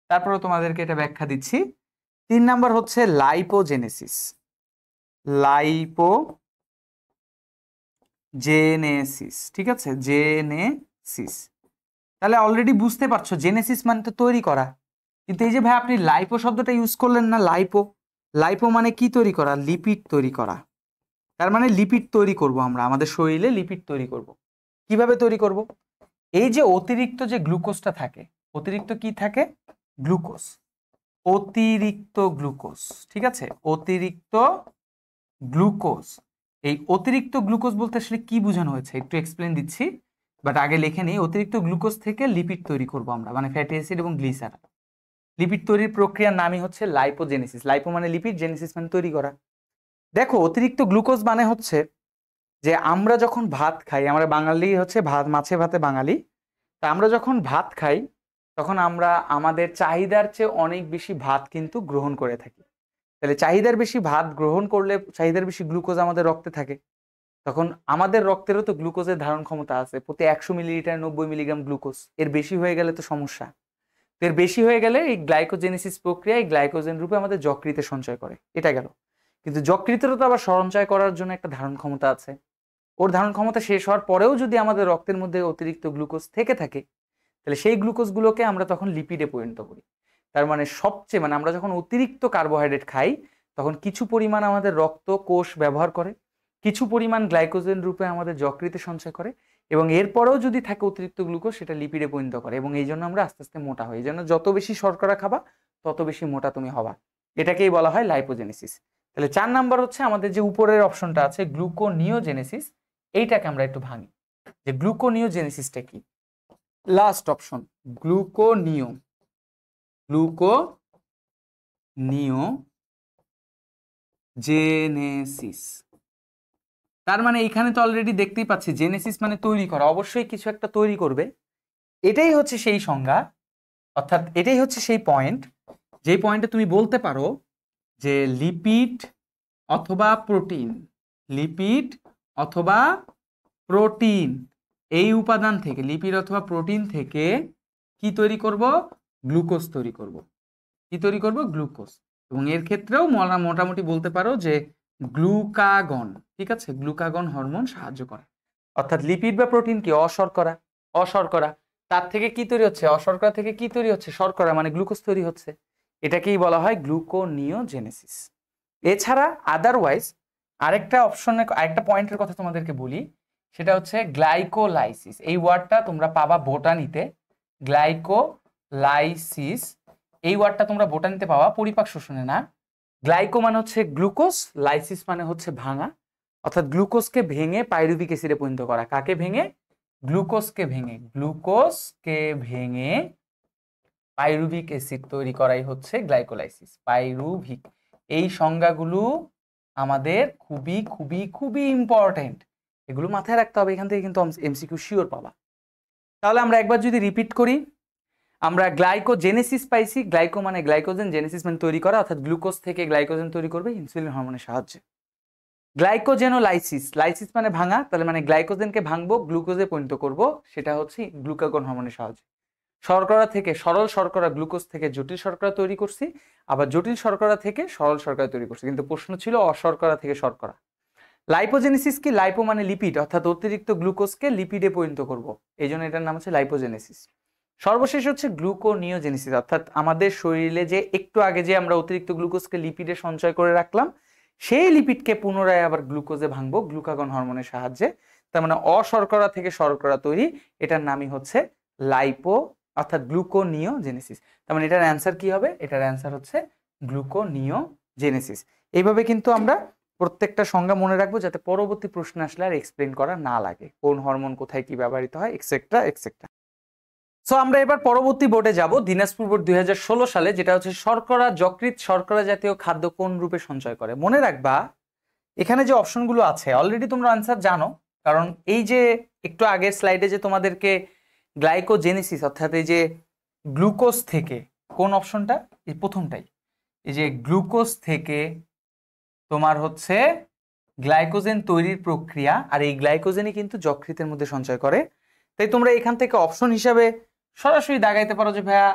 [SPEAKER 1] তারপরে তোমাদেরকে এটা ব্যাখ্যা দিচ্ছি। 3 নাম্বার হচ্ছে লাইপোজেনেসিস। লাইপোজেনেসিস, ঠিক আছে, জেনেসিস। তাহলে অলরেডি বুঝতে পারছো জেনেসিস মানে তো তৈরি করা, কিন্তু এই যে ভাই আপনি লাইপো শব্দটা ইউজ করলেন না, লাইপো মানে কি তৈরি করা? লিপিড তৈরি করা। তার মানে লিপিড তৈরি করব আমরা, আমাদের শরীরে লিপিড তৈরি করব। কিভাবে তৈরি করব? এই যে অতিরিক্ত যে গ্লুকোজটা থাকে, অতিরিক্ত কি থাকে? গ্লুকোজ, অতিরিক্ত গ্লুকোজ, ঠিক আছে, অতিরিক্ত গ্লুকোজ। এই অতিরিক্ত গ্লুকোজ বলতে আসলে কি বোঝানো হয়েছে একটু এক্সপ্লেন দিচ্ছি, বাট আগে লিখে নিই। অতিরিক্ত গ্লুকোজ থেকে লিপিড তৈরি করব আমরা, মানে ফ্যাটি অ্যাসিড এবং গ্লিসারল। লিপিড তৈরির প্রক্রিয়ার নামই হচ্ছে লাইপোজেনেসিস। লাইপো মানে লিপিড, জেনেসিস মানে তৈরি করা। দেখো অতিরিক্ত গ্লুকোজ মানে হচ্ছে যে আমরা যখন ভাত খাই, আমরা বাঙালি হচ্ছে ভাত মাছে ভাতে বাঙালি, তা আমরা যখন ভাত খাই তখন আমরা আমাদের চাহিদার চেয়ে অনেক বেশি ভাত কিন্তু গ্রহণ করে থাকি। তাহলে চাহিদার বেশি ভাত গ্রহণ করলে চাহিদার বেশি গ্লুকোজ আমাদের রক্তে থাকে, তখন আমাদের রক্তেরও তো গ্লুকোজের ধারণ ক্ষমতা আছে, প্রতি 100 মিলিলিটার 90 মিলিগ্রাম গ্লুকোজ। এর বেশি হয়ে গেলে তো সমস্যা। তো এর বেশি হয়ে গেলে এই গ্লাইকোজেনেসিস প্রক্রিয়ায় গ্লাইকোজেন রূপে আমাদের যকৃতে সঞ্চয় করে, এটা গেল। কিন্তু যকৃতেরও তো আবার সঞ্চয় করার জন্য একটা ধারণ ক্ষমতা আছে। ওর ধারণ ক্ষমতা শেষ হওয়ার পরেও যদি আমাদের রক্তের মধ্যে অতিরিক্ত গ্লুকোজ থেকে থাকে, তাহলে সেই গ্লুকোজগুলোকে আমরা তখন লিপিডে পরিণত করি। তার মানে সবচেয়ে মানে আমরা যখন অতিরিক্ত কার্বোহাইড্রেট খাই তখন কিছু পরিমাণ আমাদের রক্ত কোষ ব্যবহার করে, কিছু পরিমাণ গ্লাইকোজেন রূপে আমাদের যকৃতে সঞ্চয় করে, এবং এরপরেও যদি থাকে অতিরিক্ত গ্লুকোজ সেটা লিপিডে পরিণত করে, এবং এই জন্য আমরা আস্তে আস্তে মোটা হই। এই জন্য যত বেশি শর্করা খাবা তত বেশি মোটা তুমি হবা, এটাকেই বলা হয় লাইপোজেনেসিস। তাহলে 4 নাম্বার হচ্ছে আমাদের যে উপরের অপশনটা আছে গ্লুকোনিওজেনেসিস, এইটাকে আমরা একটু ভাঙি যে গ্লুকোনিওজেনেসিসটা কি। Last option gluconeogenesis. তার মানে এখানে তো অলরেডি দেখতেই পাচ্ছি জেনেসিস মানে তৈরি করা, অবশ্যই কিছু একটা তৈরি করবে। এটাই হচ্ছে সেই সংজ্ঞা, অর্থাৎ এটাই হচ্ছে সেই পয়েন্ট, যেই পয়েন্টে তুমি বলতে পারো যে লিপিড অথবা প্রোটিন, লিপিড অথবা প্রোটিন এই উপাদান থেকে, লিপিড অথবা প্রোটিন থেকে কি তৈরি করব? গ্লুকোজ তৈরি করব। কি তৈরি করব? গ্লুকোজ। এবং এর ক্ষেত্রেও মোটামুটি বলতে পারো যে গ্লুকাগন, ঠিক আছে, গ্লুকাগন হরমোন সাহায্য করে। অর্থাৎ লিপিড বা প্রোটিন কি? অশর্করা, তার থেকে কি তৈরি হচ্ছে? অশর্করা থেকে কি তৈরি হচ্ছে? শর্করা, মানে গ্লুকোজ তৈরি হচ্ছে। এটাকেই বলা হয় গ্লুকোনিওজেনেসিস। এছাড়া আদারওয়াইজ আরেকটা পয়েন্টের কথা তোমাদেরকে বলি, সেটা হচ্ছে গ্লাইকোলাইসিস। এই ওয়ার্ডটা তোমরা পাবা বোটানিতে, গ্লাইকোলাইসিস এই ওয়ার্ডটা তোমরা বোটানিতে পাবা, পরিপাক শোষণে না। গ্লাইকো মানে হচ্ছে গ্লুকোজ, লাইসিস মানে হচ্ছে ভাঙা, অর্থাৎ গ্লুকোজকে ভেঙে পাইরুভিক অ্যাসিডে পরিণত করা। কাকে ভেঙে? গ্লুকোজকে ভেঙে পাইরুভিক অ্যাসিড তৈরি করাই হচ্ছে গ্লাইকোলাইসিস। পাইরুভিক, এই সংজ্ঞাগুলো আমাদের খুবই খুবই খুবই ইম্পর্টেন্ট, এগুলো মাথায় রাখতে হবে। এখান থেকে কিন্তু এমসিকিউ শিওর পাবা। তাহলে আমরা একবার যদি রিপিট করি, আমরা গ্লাইকোজেনেসিস পাইছি। গ্লাইকো মানে গ্লাইকোজেন, জেনেসিস মানে তৈরি করা, অর্থাৎ গ্লুকোজ থেকে গ্লাইকোজেন তৈরি করবে ইনসুলিন হরমোনের সাহায্যে। গ্লাইকোজেনোলাইসিস, লাইসিস মানে ভাঙা, তাহলে মানে গ্লাইকোজেনকে ভাঙবো, গ্লুকোজে পরিণত করব, সেটা হচ্ছে গ্লুকাগন হরমোনের সাহায্যে। শর্করা থেকে সরল শর্করা, গ্লুকোজ থেকে জটিল শর্করা তৈরি করছি, আবার জটিল শর্করা থেকে সরল শর্করা তৈরি করছি, কিন্তু প্রশ্ন ছিল অশর্করা থেকে শর্করা। লাইপোজেনেসিস কি? লাইপো মানে লিপিড, অর্থাৎ অতিরিক্ত গ্লুকোজকে লিপিডে পরিণত করব, এই জন্য এটার নাম হচ্ছে লাইপোজেনেসিস। সর্বশেষ হচ্ছে গ্লুকোনিওজেনেসিস, অর্থাৎ আমাদের শরীরে যে একটু আগে যে আমরা অতিরিক্ত গ্লুকোজকে লিপিডে সঞ্চয় করে রাখলাম, সেই লিপিডকে পুনরায় আবার গ্লুকোজে ভাঙবো গ্লুকাগন হরমোনের সাহায্যে। তার মানে অশর্করা থেকে শর্করা তৈরি, এটার নামই হচ্ছে লাইপো অর্থাৎ গ্লুকোনিওজেনেসিস। তার মানে এটার অ্যান্সার কি হবে? এটার অ্যান্সার হচ্ছে গ্লুকোনিওজেনেসিস। এইভাবে কিন্তু আমরা প্রত্যেকটা সংজ্ঞা মনে রাখবো, যাতে পরবর্তী প্রশ্ন আসলে আর এক্সপ্লেন করা না লাগে, কোন হরমোন কোথায় কি ব্যবহৃত হয়, এক্সেট্রা এক্সেট্রা। সো আমরা এবার পরবর্তী বোর্ডে যাব, দিনাজপুর বোর্ড 2016 সালে, যেটা হচ্ছে শর্করা যকৃৎ শর্করা জাতীয় খাদ্য কোন রূপে সঞ্চয় করে। মনে রাখবা এখানে যে অপশনগুলো আছে অলরেডি তোমরা আনসার জানো, কারণ এই যে একটু আগের স্লাইডে যে তোমাদেরকে গ্লাইকোজেনেসিস অর্থাৎ এই যে গ্লুকোজ থেকে, কোন অপশনটা, এই প্রথমটাই, এই যে গ্লুকোজ থেকে তোমার হচ্ছে গ্লাইকোজেন তৈরির প্রক্রিয়া, আর এই গ্লাইকোজেনই কিন্তু যকৃতের মধ্যে সঞ্চয় করে। তাই তোমরা এখান থেকে অপশন হিসাবে সরাসরি দাগাইতে পারো যে ভাইয়া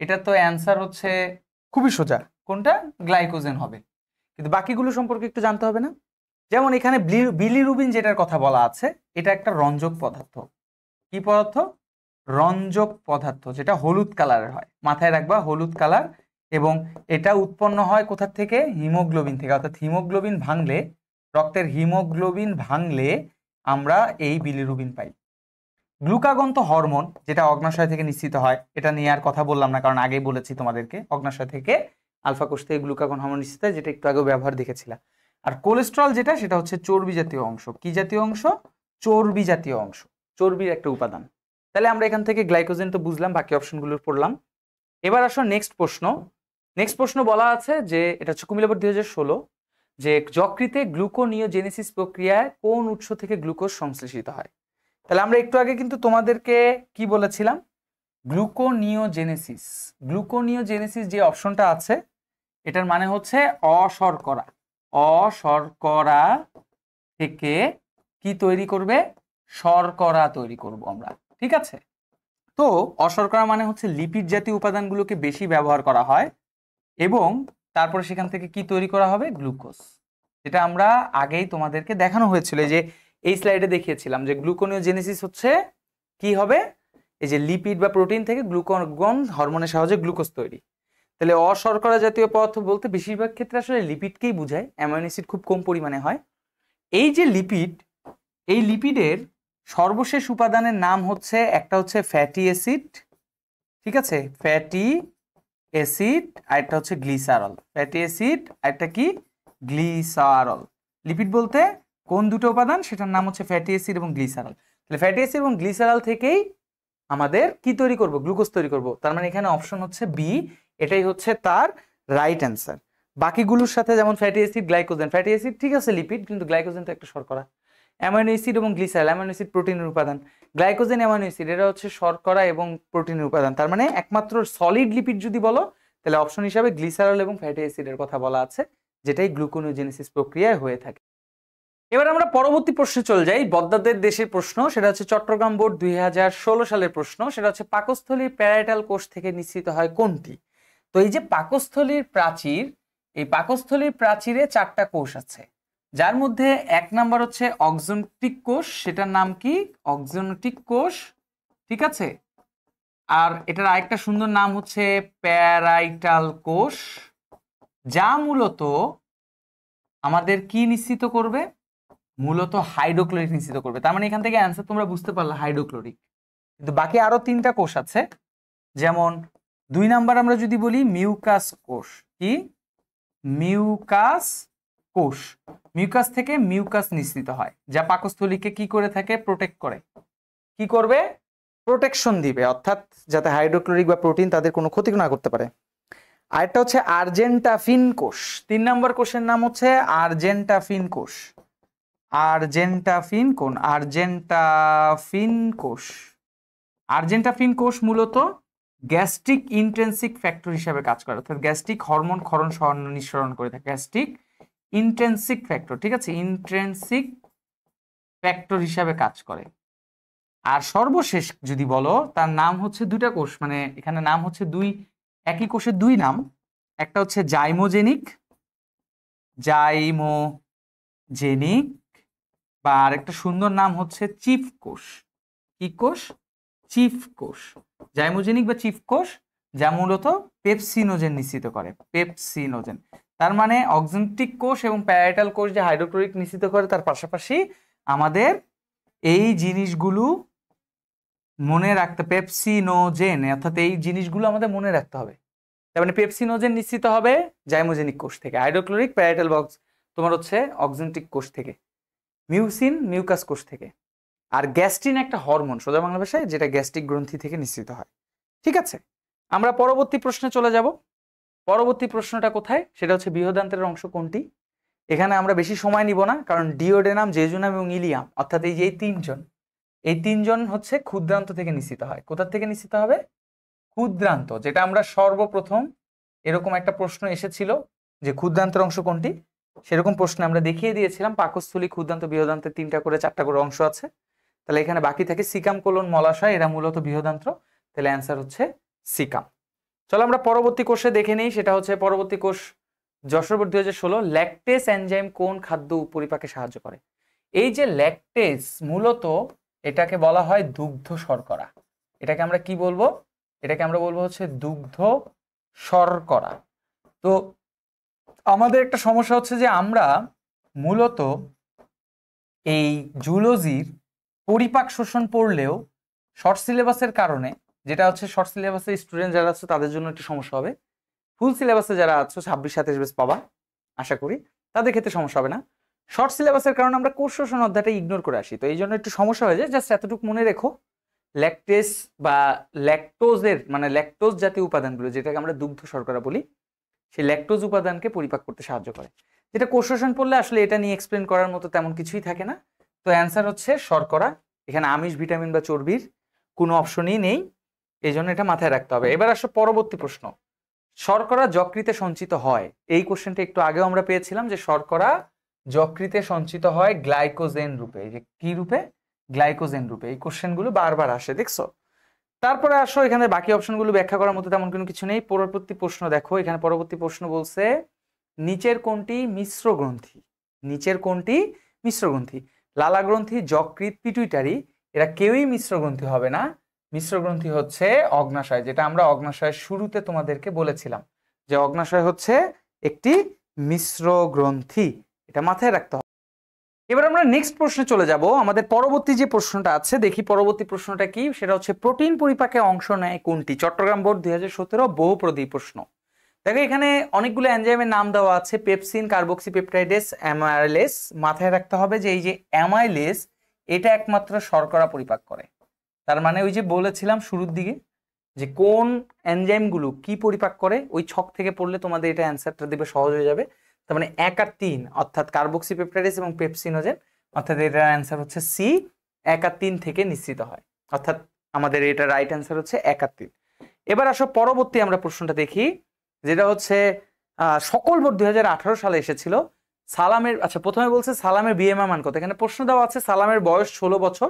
[SPEAKER 1] এটা তো অ্যান্সার হচ্ছে খুবই সোজা, কোনটা, গ্লাইকোজেন হবে। কিন্তু বাকিগুলো সম্পর্কে একটু জানতে হবে না। যেমন এখানে বিলিরুবিন যেটার কথা বলা আছে, এটা একটা রঞ্জক পদার্থ। কি পদার্থ? রঞ্জক পদার্থ, যেটা হলুদ কালারের হয়, মাথায় রাখবা হলুদ কালার। এবং এটা উৎপন্ন হয় কোথা থেকে? হিমোগ্লোবিন থেকে। অর্থাৎ হিমোগ্লোবিন ভাঙলে, রক্তের হিমোগ্লোবিন ভাঙলে আমরা এই বিলিরুবিন পাই। গ্লুকাগন তো হরমোন, যেটা অগ্নাশয় থেকে নিঃসৃত হয়, এটা নিয়ে আর কথা বললাম না, কারণ আগেই বলেছি তোমাদেরকে অগ্নাশয় থেকে আলফা কোষ থেকে গ্লুকাগন হরমোন নিঃসৃত হয়, যেটা একটু আগে ব্যবহার দেখেছিলাম। আর কোলেস্ট্রল যেটা, সেটা হচ্ছে চর্বি জাতীয় অংশ। কি জাতীয় অংশ? চর্বি জাতীয় অংশ, চর্বির একটা উপাদান। তাহলে আমরা এখান থেকে গ্লাইকোজেন তো বুঝলাম, বাকি অপশনগুলো পড়লাম। এবার আসো নেক্সট প্রশ্ন। নেক্সট প্রশ্ন বলা আছে যে, এটা হচ্ছে কুমিল্লা বোর্ড 2016, যে যকৃতে গ্লুকোনিওজেনেসিস প্রক্রিয়ায় কোন উৎস থেকে গ্লুকোজ সংশ্লেষিত হয়। তাহলে আমরা একটু আগে কিন্তু তোমাদেরকে কি বলেছিলাম? গ্লুকোনিওজেনেসিস। গ্লুকোনিওজেনেসিস যে অপশনটা আছে, এটার মানে হচ্ছে অশর্করা। অশর্করা থেকে কি তৈরি করবে? শর্করা তৈরি করব আমরা, ঠিক আছে। তো অশর্করা মানে হচ্ছে লিপিড জাতীয় উপাদানগুলোকে বেশি ব্যবহার করা হয়, এবং তারপরে সেখান থেকে কি তৈরি করা হবে? গ্লুকোজ। যেটা আমরা আগেই তোমাদেরকে দেখানো হয়েছিল, যে এই স্লাইডে দেখিয়েছিলাম যে গ্লুকোনিওজেনেসিস হচ্ছে কি হবে? এই যে লিপিড বা প্রোটিন থেকে গ্লুকাগন হরমোনের সাহায্যে গ্লুকোজ তৈরি। তাহলে অশর্করা জাতীয় পদার্থ বলতে বেশিরভাগ ক্ষেত্রে আসলে লিপিডকেই বোঝায়, অ্যামাইনো অ্যাসিড খুব কম পরিমাণে হয়। এই যে লিপিড, এই লিপিডের সর্বশেষ উপাদানের নাম হচ্ছে, একটা হচ্ছে ফ্যাটি অ্যাসিড, ঠিক আছে, ফ্যাটি অ্যাসিড, আর একটা হচ্ছে গ্লিসারল। ফ্যাটি অ্যাসিড আর একটা কি? গ্লিসারল। লিপিড বলতে কোন দুটো উপাদান, সেটার নাম হচ্ছে ফ্যাটি অ্যাসিড এবং গ্লিসারল। তাহলে ফ্যাটি অ্যাসিড এবং গ্লিসারল থেকেই আমাদের কি তৈরি করব? গ্লুকোজ তৈরি করব। তার মানে এখানে অপশন হচ্ছে বি, এটাই হচ্ছে তার রাইট অ্যান্সার। বাকিগুলোর সাথে যেমন fatty acid, glycogen, fatty acid ঠিক আছে লিপিড, কিন্তু গ্লাইকোজেন তো একটা শর্করা। অ্যামাইনো অ্যাসিড এবং গ্লিসারল, অ্যামাইনো অ্যাসিড প্রোটিনের উপাদান, গ্লাইকোজেন অ্যামাইনো অ্যাসিড, এরা হচ্ছে শর্করা এবং প্রোটিনের উপাদান। তার মানে একমাত্র সলিড লিপিড যদি বলো, তাহলে অপশন হিসাবে গ্লিসারল এবং ফ্যাটি অ্যাসিডের কথা বলা আছে, যেটাই গ্লুকোনিওজেনেসিস প্রক্রিয়ায় হয়ে থাকে। এবার আমরা পরবর্তী প্রশ্নে চলে যাই, বদ্দাদের দেশের প্রশ্ন। সেটা হচ্ছে চট্টগ্রাম বোর্ড 2016 সালের প্রশ্ন। সেটা হচ্ছে পাকস্থলীর প্যারাইটাল কোষ থেকে নিঃসৃত হয় কোনটি? তো এই যে পাকস্থলীর প্রাচীর, এই পাকস্থলীর প্রাচীরে 4টা কোষ আছে, যার মধ্যে 1 নাম্বার হচ্ছে অক্সনোটিক কোষ, সেটার নাম কি? অক্সনোটিক কোষ, ঠিক আছে। আর এটার আরেকটা সুন্দর নাম হচ্ছে প্যারাইটাল কোষ, যা মূলত আমাদের কি নিশ্চিত করবে? মূলত হাইড্রোক্লোরিক নিশ্চিত করবে। তার মানে এখান থেকে অ্যান্সার তোমরা বুঝতে পারলে হাইড্রোক্লোরিক। কিন্তু বাকি আরো 3টা কোষ আছে, যেমন 2 নাম্বার আমরা যদি বলি মিউকাস কোষ। কি? মিউকাস কোষ। মিউকাস থেকে মিউকাস নিঃসৃত হয়, যা পাকস্থলীকে কি করে থাকে? প্রোটেক্ট করে। কি করবে? প্রোটেকশন দিবে, অর্থাৎ যাতে হাইড্রোক্লোরিক বা প্রোটিন তাদের কোনো ক্ষতি না করতে পারে। আরেকটা হচ্ছে আর্জেন্টাফিন কোষ। 3 নাম্বার কোষের নাম হচ্ছে আর্জেন্টাফিন কোষ। আর্জেন্টাফিন কোন? আর্জেন্টাফিন কোষ। আর্জেন্টাফিন কোষ মূলত গ্যাস্ট্রিক ইন্ট্রেন্সিক ফ্যাক্টর হিসেবে কাজ করে, অর্থাৎ গ্যাস্ট্রিক হরমোন ক্ষরণ নিঃসরণ করে থাকে। গ্যাস্ট্রিক ইন্ট্রেন্সিক ফ্যাক্টর, ঠিক আছে, ইন্ট্রেন্সিক ফ্যাক্টর হিসাবে কাজ করে। আর সর্বশেষ যদি বলো, তার নাম হচ্ছে 2টা কোষ, মানে এখানে নাম হচ্ছে একই কোষের 2 নাম। একটা হচ্ছে জাইমোজেনিক, জাইমোজেনিক, বা আরেকটা সুন্দর নাম হচ্ছে চিফ কোষ। কি কোষ? চিফ কোষ। জাইমোজেনিক বা চিফ কোষ, যা মূলত পেপসিনোজেন নিঃসৃত করে। পেপসিনোজেন। তার মানে অক্সনোটিক কোষ এবং প্যারাইটাল কোষ যে হাইড্রোক্লোরিক নিঃসৃত করে, তার পাশাপাশি আমাদের এই জিনিসগুলো মনে রাখতে, পেপসিনোজেন, অর্থাৎ এই জিনিসগুলো আমাদের মনে রাখতে হবে। তার মানে পেপসিনোজেন নিঃসৃত হবে জাইমোজেনিক কোষ থেকে, হাইড্রোক্লোরিক প্যারাইটাল বক্স তোমার হচ্ছে অক্সনোটিক কোষ থেকে, মিউসিন মিউকাস কোষ থেকে। আর গ্যাস্ট্রিন একটা হরমোন, সোজা বাংলা ভাষায়, যেটা গ্যাস্ট্রিক গ্রন্থি থেকে নিঃসৃত হয়। ঠিক আছে, আমরা পরবর্তী প্রশ্নে চলে যাব। পরবর্তী প্রশ্নটা কোথায়, সেটা হচ্ছে বৃহদান্ত্রের অংশ কোনটি। এখানে আমরা বেশি সময় নিব না, কারণ ডিওডেনাম, জেজুনাম এবং ইলিয়াম, অর্থাৎ এই যে এই তিনজন হচ্ছে ক্ষুদ্রান্ত থেকে নিঃসৃত হয়। কোথা থেকে নিঃসৃত হবে? ক্ষুদ্রান্ত, যেটা আমরা সর্বপ্রথম এরকম একটা প্রশ্ন এসেছিল যে ক্ষুদ্রান্তের অংশ কোনটি, সেরকম প্রশ্নে আমরা দেখিয়ে দিয়েছিলাম পাকস্থলী, ক্ষুদ্রান্ত, বৃহদান্তের 3টা করে 4টা করে অংশ আছে। তাহলে এখানে বাকি থাকে সিকাম, কোলন, মলাশয়, এরা মূলত বৃহদান্ত্র। তাহলে অ্যান্সার হচ্ছে সিকাম। চলো আমরা পরবর্তী কোষে দেখে নিই, সেটা হচ্ছে পরবর্তী কোষ যশোর বোর্ড 2016, ল্যাকটেস এনজাইম কোন খাদ্য পরিপাকে সাহায্য করে? এই যে ল্যাকটেস, মূলত এটাকে বলা হয় দুগ্ধ শর্করা। এটাকে আমরা কি বলবো? এটাকে আমরা বলবো হচ্ছে দুগ্ধ শর্করা। তো আমাদের একটা সমস্যা হচ্ছে যে আমরা মূলত এই জুলজির পরিপাক শোষণ পড়লেও শর্ট সিলেবাসের কারণে, যেটা হচ্ছে শর্ট সিলেবাসের স্টুডেন্ট যারা আছে তাদের জন্য একটু সমস্যা হবে। ফুল সিলেবাসে যারা আছো 26-27 বেস পাবা আশা করি, তাদের ক্ষেত্রে সমস্যা হবে না। শর্ট সিলেবাসের কারণে আমরা কোষ শোষণ অধ্যায়টা ইগনোর করে আসি, তো এই জন্য একটু সমস্যা হয়ে যায়। জাস্ট এতটুকু মনে রেখো, ল্যাকটেস বা ল্যাকটোজের মানে ল্যাকটোজ জাতীয় উপাদানগুলো, যেটাকে আমরা দুগ্ধ শর্করা বলি, সেই ল্যাকটোজ উপাদানকে পরিপাক করতে সাহায্য করে। যেটা কোষ শোষণ পড়লে আসলে এটা নিয়ে এক্সপ্লেন করার মতো তেমন কিছুই থাকে না। তো অ্যান্সার হচ্ছে শর্করা। এখানে আমিষ, ভিটামিন বা চর্বির কোনো অপশনই নেই, এই জন্য এটা মাথায় রাখতে হবে। এবার আসো পরবর্তী প্রশ্ন, শর্করা যকৃতে সঞ্চিত হয়। এই কোশ্চেনটা একটু আগেও আমরা পেয়েছিলাম যে শর্করা যকৃতে সঞ্চিত হয় গ্লাইকোজেন রূপে। এই যে কি রূপে? গ্লাইকোজেন রূপে। এই কোশ্চেনগুলো বারবার আসে, দেখছো? তারপরে আসো, এখানে বাকি অপশনগুলো ব্যাখ্যা করার মতো তেমন কোনো কিছু নেই। পরবর্তী প্রশ্ন দেখো, এখানে পরবর্তী প্রশ্ন বলছে নিচের কোনটি মিশ্র গ্রন্থি? নিচের কোনটি মিশ্র গ্রন্থি? লালা গ্রন্থি, যকৃৎ, পিটুইটারি, এরা কেউই মিশ্র গ্রন্থি হবে না। মিশ্র গ্রন্থি হচ্ছে অগ্নাশয়, যেটা আমরা অগ্নাশয়ের শুরুতে তোমাদেরকে বলেছিলাম যে অগ্নাশয় হচ্ছে একটি মিশ্র গ্রন্থি, এটা মাথায় রাখতে হবে। এবার আমরা নেক্সট প্রশ্নে চলে যাব। আমাদের পরবর্তী যে প্রশ্নটা আছে, দেখি পরবর্তী প্রশ্নটা কি, সেটা হচ্ছে প্রোটিন পরিপাকে অংশ নেয় কোনটি? চট্টগ্রাম বোর্ড 2017 বহুপ্রদী প্রশ্ন। দেখো এখানে অনেকগুলো এনজাইমের নাম দেওয়া আছে, পেপসিন, কার্বক্সিপেপটাইডেস, অ্যামাইলেস। মাথায় রাখতে হবে যে এই যে অ্যামাইলেস, এটা একমাত্র শর্করা পরিপাক করে। তার মানে ওই যে বলেছিলাম শুরুর দিকে যে কোন এনজাইমগুলো কি পরিপাক করে, ওই ছক থেকে পড়লে তোমাদের এটা অ্যান্সারটা দিবে সহজ হয়ে যাবে। তার মানে 1 আর 3, অর্থাৎ কার্বক্সিপেপটাইডেস এবং পেপসিনোজেন, অর্থাৎ এটার অ্যান্সার হচ্ছে সি, 1 আর 3 থেকে নিশ্চিত হয়। অর্থাৎ আমাদের এটা রাইট অ্যান্সার হচ্ছে 1 আর 3। এবার আসো পরবর্তী আমরা প্রশ্নটা দেখি, যেটা হচ্ছে সকল বোর্ড 2018 সালে এসেছিল। সালামের, আচ্ছা প্রথমে বলছে সালামের বিএমআই মান কত? এখানে প্রশ্ন দেওয়া আছে সালামের বয়স 16 বছর,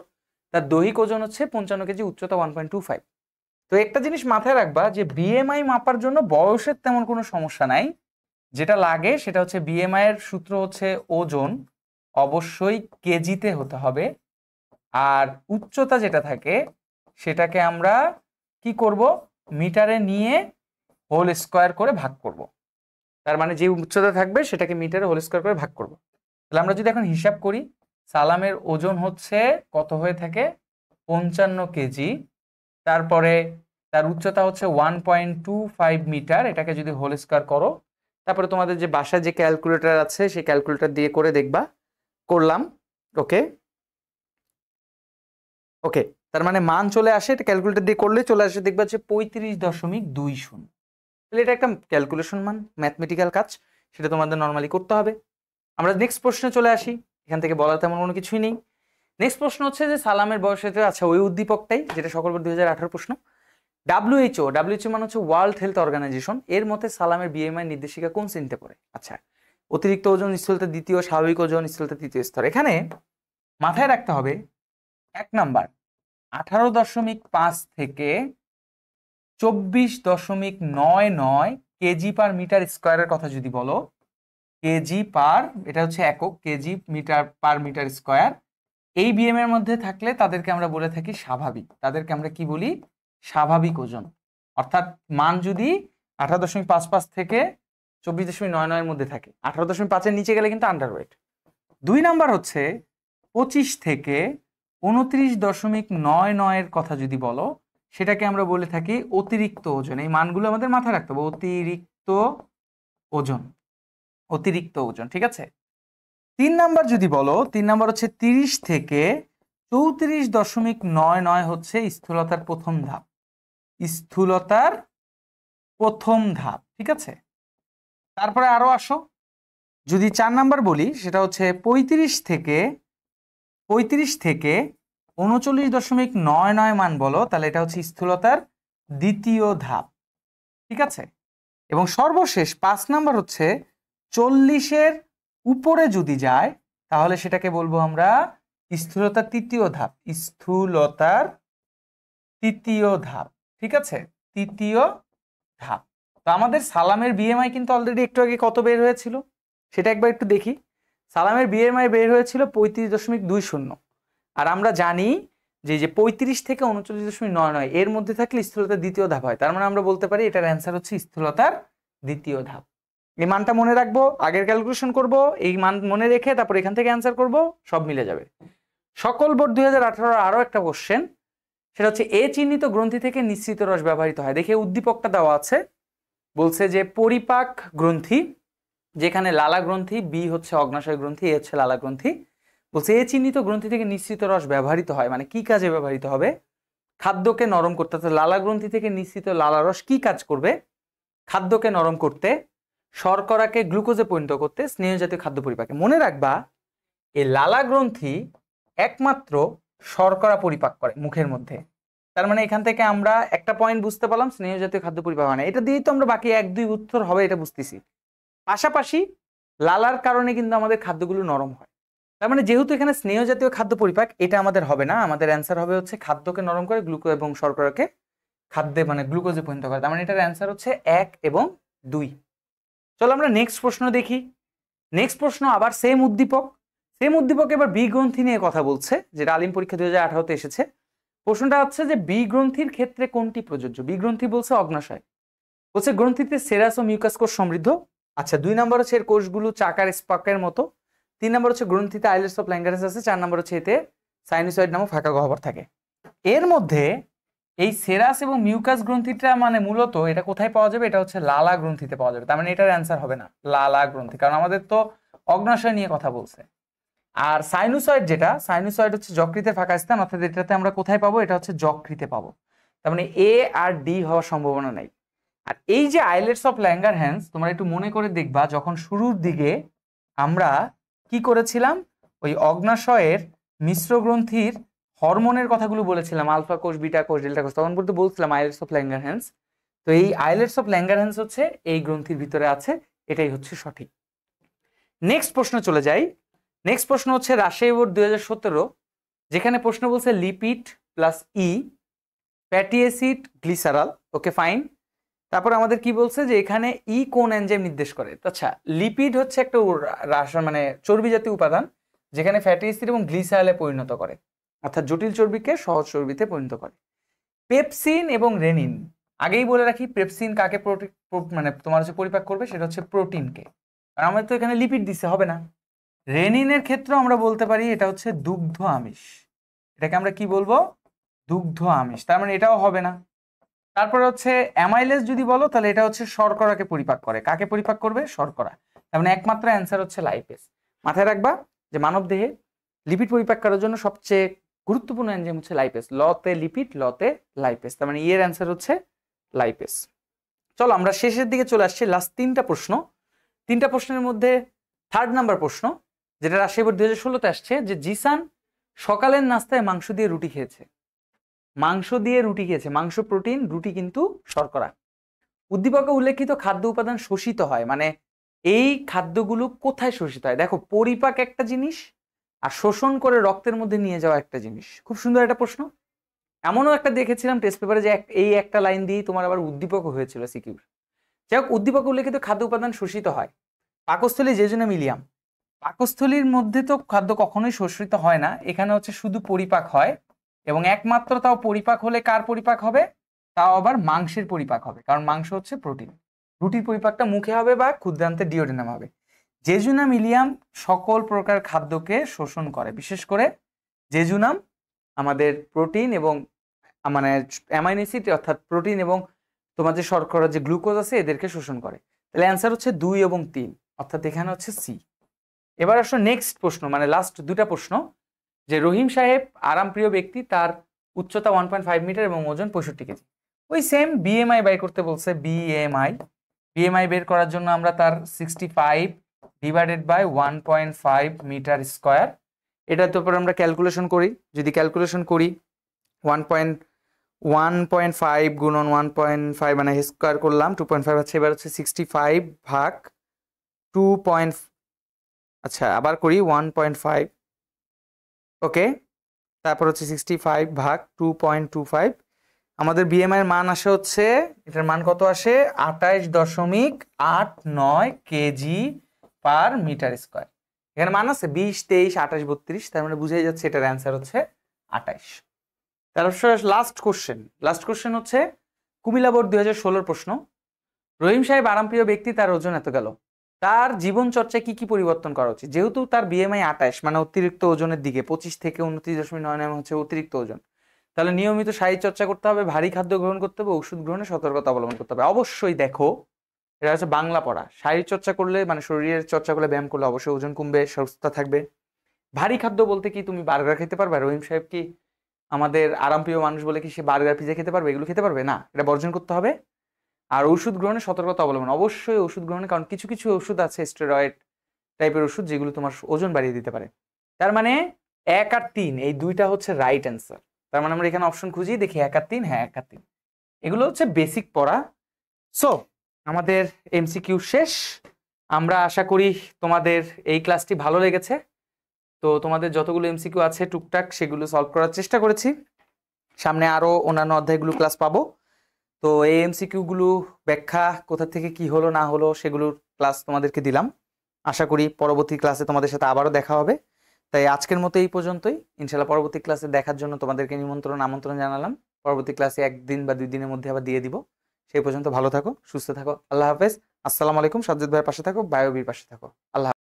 [SPEAKER 1] তার দৈহিক ওজন হচ্ছে 55 কেজি, উচ্চতা 1.25। তো একটা জিনিস মাথায় রাখবা যে বিএমআই মাপার জন্য বয়সের তেমন কোনো সমস্যা নাই। যেটা লাগে সেটা হচ্ছে বিএমআই এর সূত্র হচ্ছে ওজন অবশ্যই কেজিতে হতে হবে, আর উচ্চতা যেটা থাকে সেটাকে আমরা কি করব? মিটারে নিয়ে হোল স্কোয়ার করে ভাগ করব। তার মানে যে উচ্চতা থাকবে সেটাকে মিটারে হোল স্কোয়ার করে ভাগ করব। তাহলে আমরা যদি এখন হিসাব করি, সালামের ওজন হচ্ছে কত হয়ে থাকে? 55 কেজি। তারপরে তার উচ্চতা হচ্ছে 1.25 মিটার, এটাকে যদি হোল স্কোয়ার করো, তারপরে তোমাদের যে বাসায় যে ক্যালকুলেটর আছে সেই ক্যালকুলেটর দিয়ে করে দেখবা। করলাম, ওকে ওকে, তার মানে মান চলে আসে, এটা ক্যালকুলেটর দিয়ে করলে চলে আসে, দেখবা যে 35.20। তাহলে এটা একটা ক্যালকুলেশন মান, ম্যাথমেটিক্যাল কাজ, সেটা তোমাদের নর্মালি করতে হবে। আমরা নেক্সট প্রশ্নে চলে আসি, এখান থেকে বলার তেমন কোনো কিছুই নেই। নেক্সট প্রশ্ন হচ্ছে যে সালামের বয়সে, আচ্ছা ওই উদ্দীপকটাই, যেটা সকল বোর্ড 2018 প্রশ্ন। ডাব্লিউএইচও মানে হচ্ছে ওয়ার্ল্ড হেলথ অর্গানাইজেশন, এর মতে সালামের বিএমআই নির্দেশিকা কোন শ্রেণীতে পড়ে? আচ্ছা, অতিরিক্ত ওজন স্থূলতা দ্বিতীয়, স্বাভাবিক ওজন স্থূলতা তৃতীয় স্তর। এখানে মাথায় রাখতে হবে 1 নাম্বার 18.5 থেকে 24.99 কেজি পার মিটার স্কোয়ারের কথা যদি বলো, কেজি পার, এটা হচ্ছে একক, KG metre per metre square, এই বিএম এর মধ্যে থাকলে তাদেরকে আমরা বলে থাকি স্বাভাবিক। তাদেরকে আমরা কি বলি? স্বাভাবিক ওজন। অর্থাৎ মান যদি 18.55 থেকে 24.99 এর মধ্যে থাকে, 18.5 এর নিচে গেলে কিন্তু আন্ডারওয়েট। 2 নাম্বার হচ্ছে 25 থেকে 29.99 এর কথা যদি বলো, সেটাকে আমরা বলে থাকি অতিরিক্ত ওজন। এই মানগুলো আমাদের মাথায় রাখতে হবে, অতিরিক্ত ওজন, অতিরিক্ত ওজন, ঠিক আছে। 3 নাম্বার যদি বলো, 3 নাম্বার হচ্ছে 30 থেকে 34.99 হচ্ছে স্থূলতার প্রথম ধাপ। স্থূলতার প্রথম ধাপ, ঠিক আছে। তারপরে আরো আসো, যদি 4 নাম্বার বলি সেটা হচ্ছে 35 থেকে 39.99 মান বলো, তাহলে এটা হচ্ছে স্থূলতার দ্বিতীয় ধাপ, ঠিক আছে। এবং সর্বশেষ 5 নাম্বার হচ্ছে 40-এর উপরে যদি যায় তাহলে সেটাকে বলবো আমরা স্থূলতার তৃতীয় ধাপ। স্থূলতার তৃতীয় ধাপ, ঠিক আছে, তৃতীয় ধাপ। তো আমাদের সালামের বিএমআই কিন্তু অলরেডি একটু আগে কত বের হয়েছিল সেটা একবার একটু দেখি। সালামের বিএমআই বের হয়েছিল 35.20, আর আমরা জানি যে 35 থেকে 39.99 এর মধ্যে থাকলে স্থূলতার দ্বিতীয় ধাপ হয়। তার মানে আমরা বলতে পারি এটার অ্যান্সার হচ্ছে স্থূলতার দ্বিতীয় ধাপ। এই মানটা মনে রাখবো, আগের ক্যালকুলেশন করব, এই মান মনে রেখে তারপর এখান থেকে অ্যান্সার করব, সব মিলে যাবে। সকল বোর্ড 2018 আরো একটা কোশ্চেন, সেটা হচ্ছে এ চিহ্নিত গ্রন্থি থেকে নিঃসৃত রস ব্যবহৃত হয়। দেখে উদ্দীপকটা দেওয়া আছে, বলছে যে পরিপাক গ্রন্থি, যেখানে লালা গ্রন্থি, বি হচ্ছে অগ্নাশয় গ্রন্থি, এ হচ্ছে লালা গ্রন্থি। বলছে এ চিহ্নিত গ্রন্থি থেকে নিঃসৃত রস ব্যবহৃত হয়, মানে কি কাজে ব্যবহৃত হবে? খাদ্যকে নরম করতে। লালা গ্রন্থি থেকে নিঃসৃত লালা রস কি কাজ করবে? খাদ্যকে নরম করতে, শর্করাকে গ্লুকোজে পরিণত করতে, স্নেহ জাতীয় খাদ্য পরিপাকে। মনে রাখবা এই লালা গ্রন্থি একমাত্র শর্করা পরিপাক করে মুখের মধ্যে। তার মানে এখান থেকে আমরা একটা পয়েন্ট বুঝতে পারলাম, স্নেহ জাতীয় খাদ্য পরিপাক হয় না। এটা দিয়েই তো আমরা বাকি 1-2 উত্তর হবে এটা বুঝতেছি। পাশাপাশি লালার কারণে কিন্তু আমাদের খাদ্যগুলো নরম হয়। তার মানে যেহেতু এখানে স্নেহ জাতীয় খাদ্য পরিপাক, এটা আমাদের হবে না, আমাদের অ্যান্সার হবে হচ্ছে খাদ্যকে নরম করে গ্লুকোজ এবং শর্করাকে খাদ্যে মানে গ্লুকোজে পরিণত করে। তার মানে এটার অ্যান্সার হচ্ছে 1 এবং 2। চলো আমরা নেক্সট প্রশ্ন দেখি। নেক্সট প্রশ্ন আবার সেম উদ্দীপক, এবার বি গ্রন্থি নিয়ে কথা বলছে, যেটা আলিম পরীক্ষা 2018-তে এসেছে। প্রশ্নটা হচ্ছে যে বি গ্রন্থির ক্ষেত্রে কোনটি প্রযোজ্য? বি গ্রন্থি বলছে অগ্নাশয়, বলছে গ্রন্থিতে সেরাস ও মিউকাস কোষ সমৃদ্ধ। আচ্ছা, 2 নাম্বার হচ্ছে এর কোষগুলো চাকার স্পাকের মতো। 3 নাম্বার হচ্ছে গ্রন্থিতে আইলেটস অফ ল্যাঙ্গারেন্স আছে। 4 নাম্বার হচ্ছে এতে সাইনোসয়েড নামক ফাঁকা গহ্বর থাকে। এর মধ্যে এই সেরাস এবং মিউকাস গ্রন্থিটা মানে মূলত এটা কোথায় পাওয়া যাবে? এটা হচ্ছে লালা গ্রন্থিতে পাওয়া যাবে। তার মানে এটার অ্যান্সার হবে না লালা গ্রন্থি, কারণ আমাদের তো অগ্নাশয় নিয়ে কথা বলছে। আর সাইনোসয়েড, যেটা সাইনোসয়েড হচ্ছে যকৃতের ফাঁকা স্থান, অর্থাৎ এটাতে আমরা কোথায় পাবো? এটা হচ্ছে যকৃতে পাবো। তার মানে এ আর ডি হওয়ার সম্ভাবনা নাই। আর এই যে আইলেটস অফ ল্যাঙ্গারহ্যান্স, তোমরা একটু মনে করে দেখবা, যখন শুরুর দিকে আমরা কি করেছিলাম, ওই অগ্নাশয়ের মিশ্র গ্রন্থির হরমোনের কথাগুলো বলেছিলাম, আলফা কোষ, বিটা কোষ, ডেল্টা কোষ, তখন বলতে বলছিলাম আইলেটস অফ ল্যাঙ্গারহ্যান্স। তো এই আইলেটস অফ ল্যাঙ্গারহ্যান্স হচ্ছে এই গ্রন্থির ভিতরে আছে, এটাই হচ্ছে সঠিক। নেক্সট প্রশ্ন চলে যাই। নেক্সট প্রশ্ন হচ্ছে রাজশাহী বোর্ড 2017, যেখানে প্রশ্ন বলছে lipid plus E, fatty acid, glycerol. Okay fine. তারপর আমাদের কি বলছে যে এখানে ই কোন এনজাইম নির্দেশ করে? আচ্ছা, লিপিড হচ্ছে একটা রাসায়ন মানে চর্বি জাতীয় উপাদান, যেখানে ফ্যাটি অ্যাসিড এবং গ্লিসারলে পরিণত করে, অর্থাৎ জটিল চর্বিকে সহজ চর্বিতে পরিণত করে। পেপসিন এবং রেনিন, আগেই বলে রাখি পেপসিন কাকে মানে তোমার হচ্ছে পরিপাক করবে? সেটা হচ্ছে প্রোটিনকে, কারণ আমাদের তো এখানে লিপিড দিতে হবে না। রেনিনের ক্ষেত্রে আমরা বলতে পারি এটা হচ্ছে দুগ্ধ আমিষ, এটাকে আমরা কি বলবো? দুগ্ধ আমিষ। তার মানে এটাও হবে না। তারপরে হচ্ছে অ্যামাইলেজ যদি বলো, তাহলে এটা হচ্ছে শর্করাকে পরিপাক করে। কাকে পরিপাক করবে? শর্করা। তার মানে একমাত্র অ্যান্সার হচ্ছে লাইপেজ। মাথায় রাখবা যে মানব দেহে লিপিড পরিপাক করার জন্য সবচেয়ে গুরুত্বপূর্ণ এনজাইম হচ্ছে লাইপেজ। লতে লিপিড, লতে লাইপেজ। তার মানে এর অ্যান্সার হচ্ছে লাইপেজ। চলো আমরা শেষের দিকে চলে আসছি, লাস্ট 3টা প্রশ্ন। 3টা প্রশ্নের মধ্যে 3rd নাম্বার প্রশ্ন, যেটা রাজশাহী বোর্ড 2016-তে আসছে, যে জিসান সকালের নাস্তায় মাংস দিয়ে রুটি খেয়েছে। মাংস দিয়ে রুটি খেয়েছে, মাংস প্রোটিন, রুটি কিন্তু শর্করা। উদ্দীপকে উল্লেখিত খাদ্য উপাদান শোষিত হয়, মানে এই খাদ্যগুলো কোথায় শোষিত হয়? দেখো, পরিপাক একটা জিনিস আর শোষণ করে রক্তের মধ্যে নিয়ে যাওয়া একটা জিনিস। খুব সুন্দর একটা প্রশ্ন। এমনও একটা দেখেছিলাম টেস্ট পেপারে যে এই একটা লাইন দিয়েই তোমার আবার উদ্দীপক হয়েছিল সিকিউর। যাই হোক, উদ্দীপকে উল্লেখিত খাদ্য উপাদান শোষিত হয়। পাকস্থলী, জেজুনাম, ইলিয়াম। পাকস্থলীর মধ্যে তো খাদ্য কখনোই শোষিত হয় না, এখানে হচ্ছে শুধু পরিপাক হয়, এবং একমাত্র তাও পরিপাক হলে কার পরিপাক হবে? তাও আবার মাংসের পরিপাক হবে, কারণ মাংস হচ্ছে প্রোটিন। রুটির পরিপাকটা মুখে হবে বা ক্ষুদ্রান্তে ডিওডেনাম হবে। জেজুনাম, ইলিয়াম সকল প্রকার খাদ্যকে শোষণ করে, বিশেষ করে জেজুনাম আমাদের প্রোটিন এবং মানে অ্যামাইনো অ্যাসিড অর্থাৎ প্রোটিন এবং তোমার যে শর্করা যে গ্লুকোজ আছে এদেরকে শোষণ করে। তাহলে অ্যান্সার হচ্ছে 2 এবং 3, অর্থাৎ এখানে হচ্ছে সি। এবার আসো নেক্সট প্রশ্ন, মানে লাস্ট 2টা প্রশ্ন, যে রহিম সাহেব আরামপ্রিয় ব্যক্তি, তার উচ্চতা 1.5 মিটার এবং ওজন 65 কেজি। ওই সেম বিএমআই বাই করতে বলছে। বিএমআই বের করার জন্য আমরা তার 65 ডিভাইডেড বাই 1.5 মিটার স্কোয়ার, এটার উপর আমরা ক্যালকুলেশন করি। যদি ক্যালকুলেশন করি 1.5 গুণন 1.5 মানে স্কোয়ার করলাম 2.5 আছে, এবার হচ্ছে 65 ভাগ 2. আচ্ছা আবার করি 1.5, ওকে, তারপর হচ্ছে 65 ভাগ 2.25। আমাদের বিএমআই এর মান আসে হচ্ছে, এটার মান কত আসে 28.89 কেজি পার মিটার স্কোয়ার। এখানে মান আছে 20, 23, 28, 32, তার মানে বুঝাই যাচ্ছে এটার অ্যান্সার হচ্ছে 28। তারপর লাস্ট কোশ্চেন হচ্ছে কুমিল্লা বোর্ড 2016 প্রশ্ন। রহিম সাহেব আরামপ্রিয় ব্যক্তি, তার ওজন এত গেল, তার জীবন চর্চায় কি কি পরিবর্তন করা উচিত? যেহেতু তার বিএমআই 28 মানে অতিরিক্ত ওজনের দিকে, 25 থেকে 29.9 হচ্ছে অতিরিক্ত ওজন, তাহলে নিয়মিত শারীরিক চর্চা করতে হবে, ভারী খাদ্য গ্রহণ করতে হবে, ওষুধ গ্রহণে সতর্কতা অবলম্বন করতে হবে। অবশ্যই দেখো, এটা হচ্ছে বাংলা পড়া। শারীরিক চর্চা করলে মানে শরীরের চর্চা করলে, ব্যায়াম করলে অবশ্যই ওজন কমবে, সুস্থ থাকবে। ভারী খাদ্য বলতে কি তুমি বার্গার খেতে পারবে? রহিম সাহেব কি আমাদের আরামপ্রিয় মানুষ বলে কি সে বার্গার পিজা খেতে পারবে? এগুলো খেতে পারবে না, এটা বর্জন করতে হবে। আর ওষুধ গ্রহণে সতর্কতা অবলম্বন, অবশ্যই ওষুধ গ্রহণে, কারণ কিছু কিছু ওষুধ আছে স্টেরয়েড টাইপের ওষুধ যেগুলো তোমার ওজন বাড়িয়ে দিতে পারে। তার মানে 1 আর 3 এই দুইটা হচ্ছে রাইট অ্যান্সার। তার মানে আমরা এখানে অপশন খুঁজি, দেখি 1 আর 3, হ্যাঁ 1 আর 3। এগুলো হচ্ছে বেসিক পড়া। সো আমাদের এমসিকিউ শেষ। আমরা আশা করি তোমাদের এই ক্লাসটি ভালো লেগেছে। তো তোমাদের যতগুলো এমসিকিউ আছে টুকটাক সেগুলো সলভ করার চেষ্টা করেছি। সামনে আরো অন্যান্য অধ্যায়গুলো ক্লাস পাবো। তো এই এমসিকিউ গুলো ব্যাখ্যা কোথা থেকে কি হলো না হলো সেগুলোর ক্লাস তোমাদেরকে দিলাম। আশা করি পরবর্তী ক্লাসে তোমাদের সাথে আবারও দেখা হবে। তাই আজকের মতো এই পর্যন্তই। ইনশাআল্লাহ পরবর্তী ক্লাসে দেখার জন্য তোমাদেরকে আমন্ত্রণ জানালাম। পরবর্তী ক্লাসে 1 দিন বা 2 দিনের মধ্যে আবার দিয়ে দিব। সেই পর্যন্ত ভালো থাকো, সুস্থ থাকো। আল্লাহ হাফেজ। আসসালামু আলাইকুম। সাজ্জাদ ভাইয়ের পাশে থাকো, বায়োবির পাশে থাকো। আল্লাহ।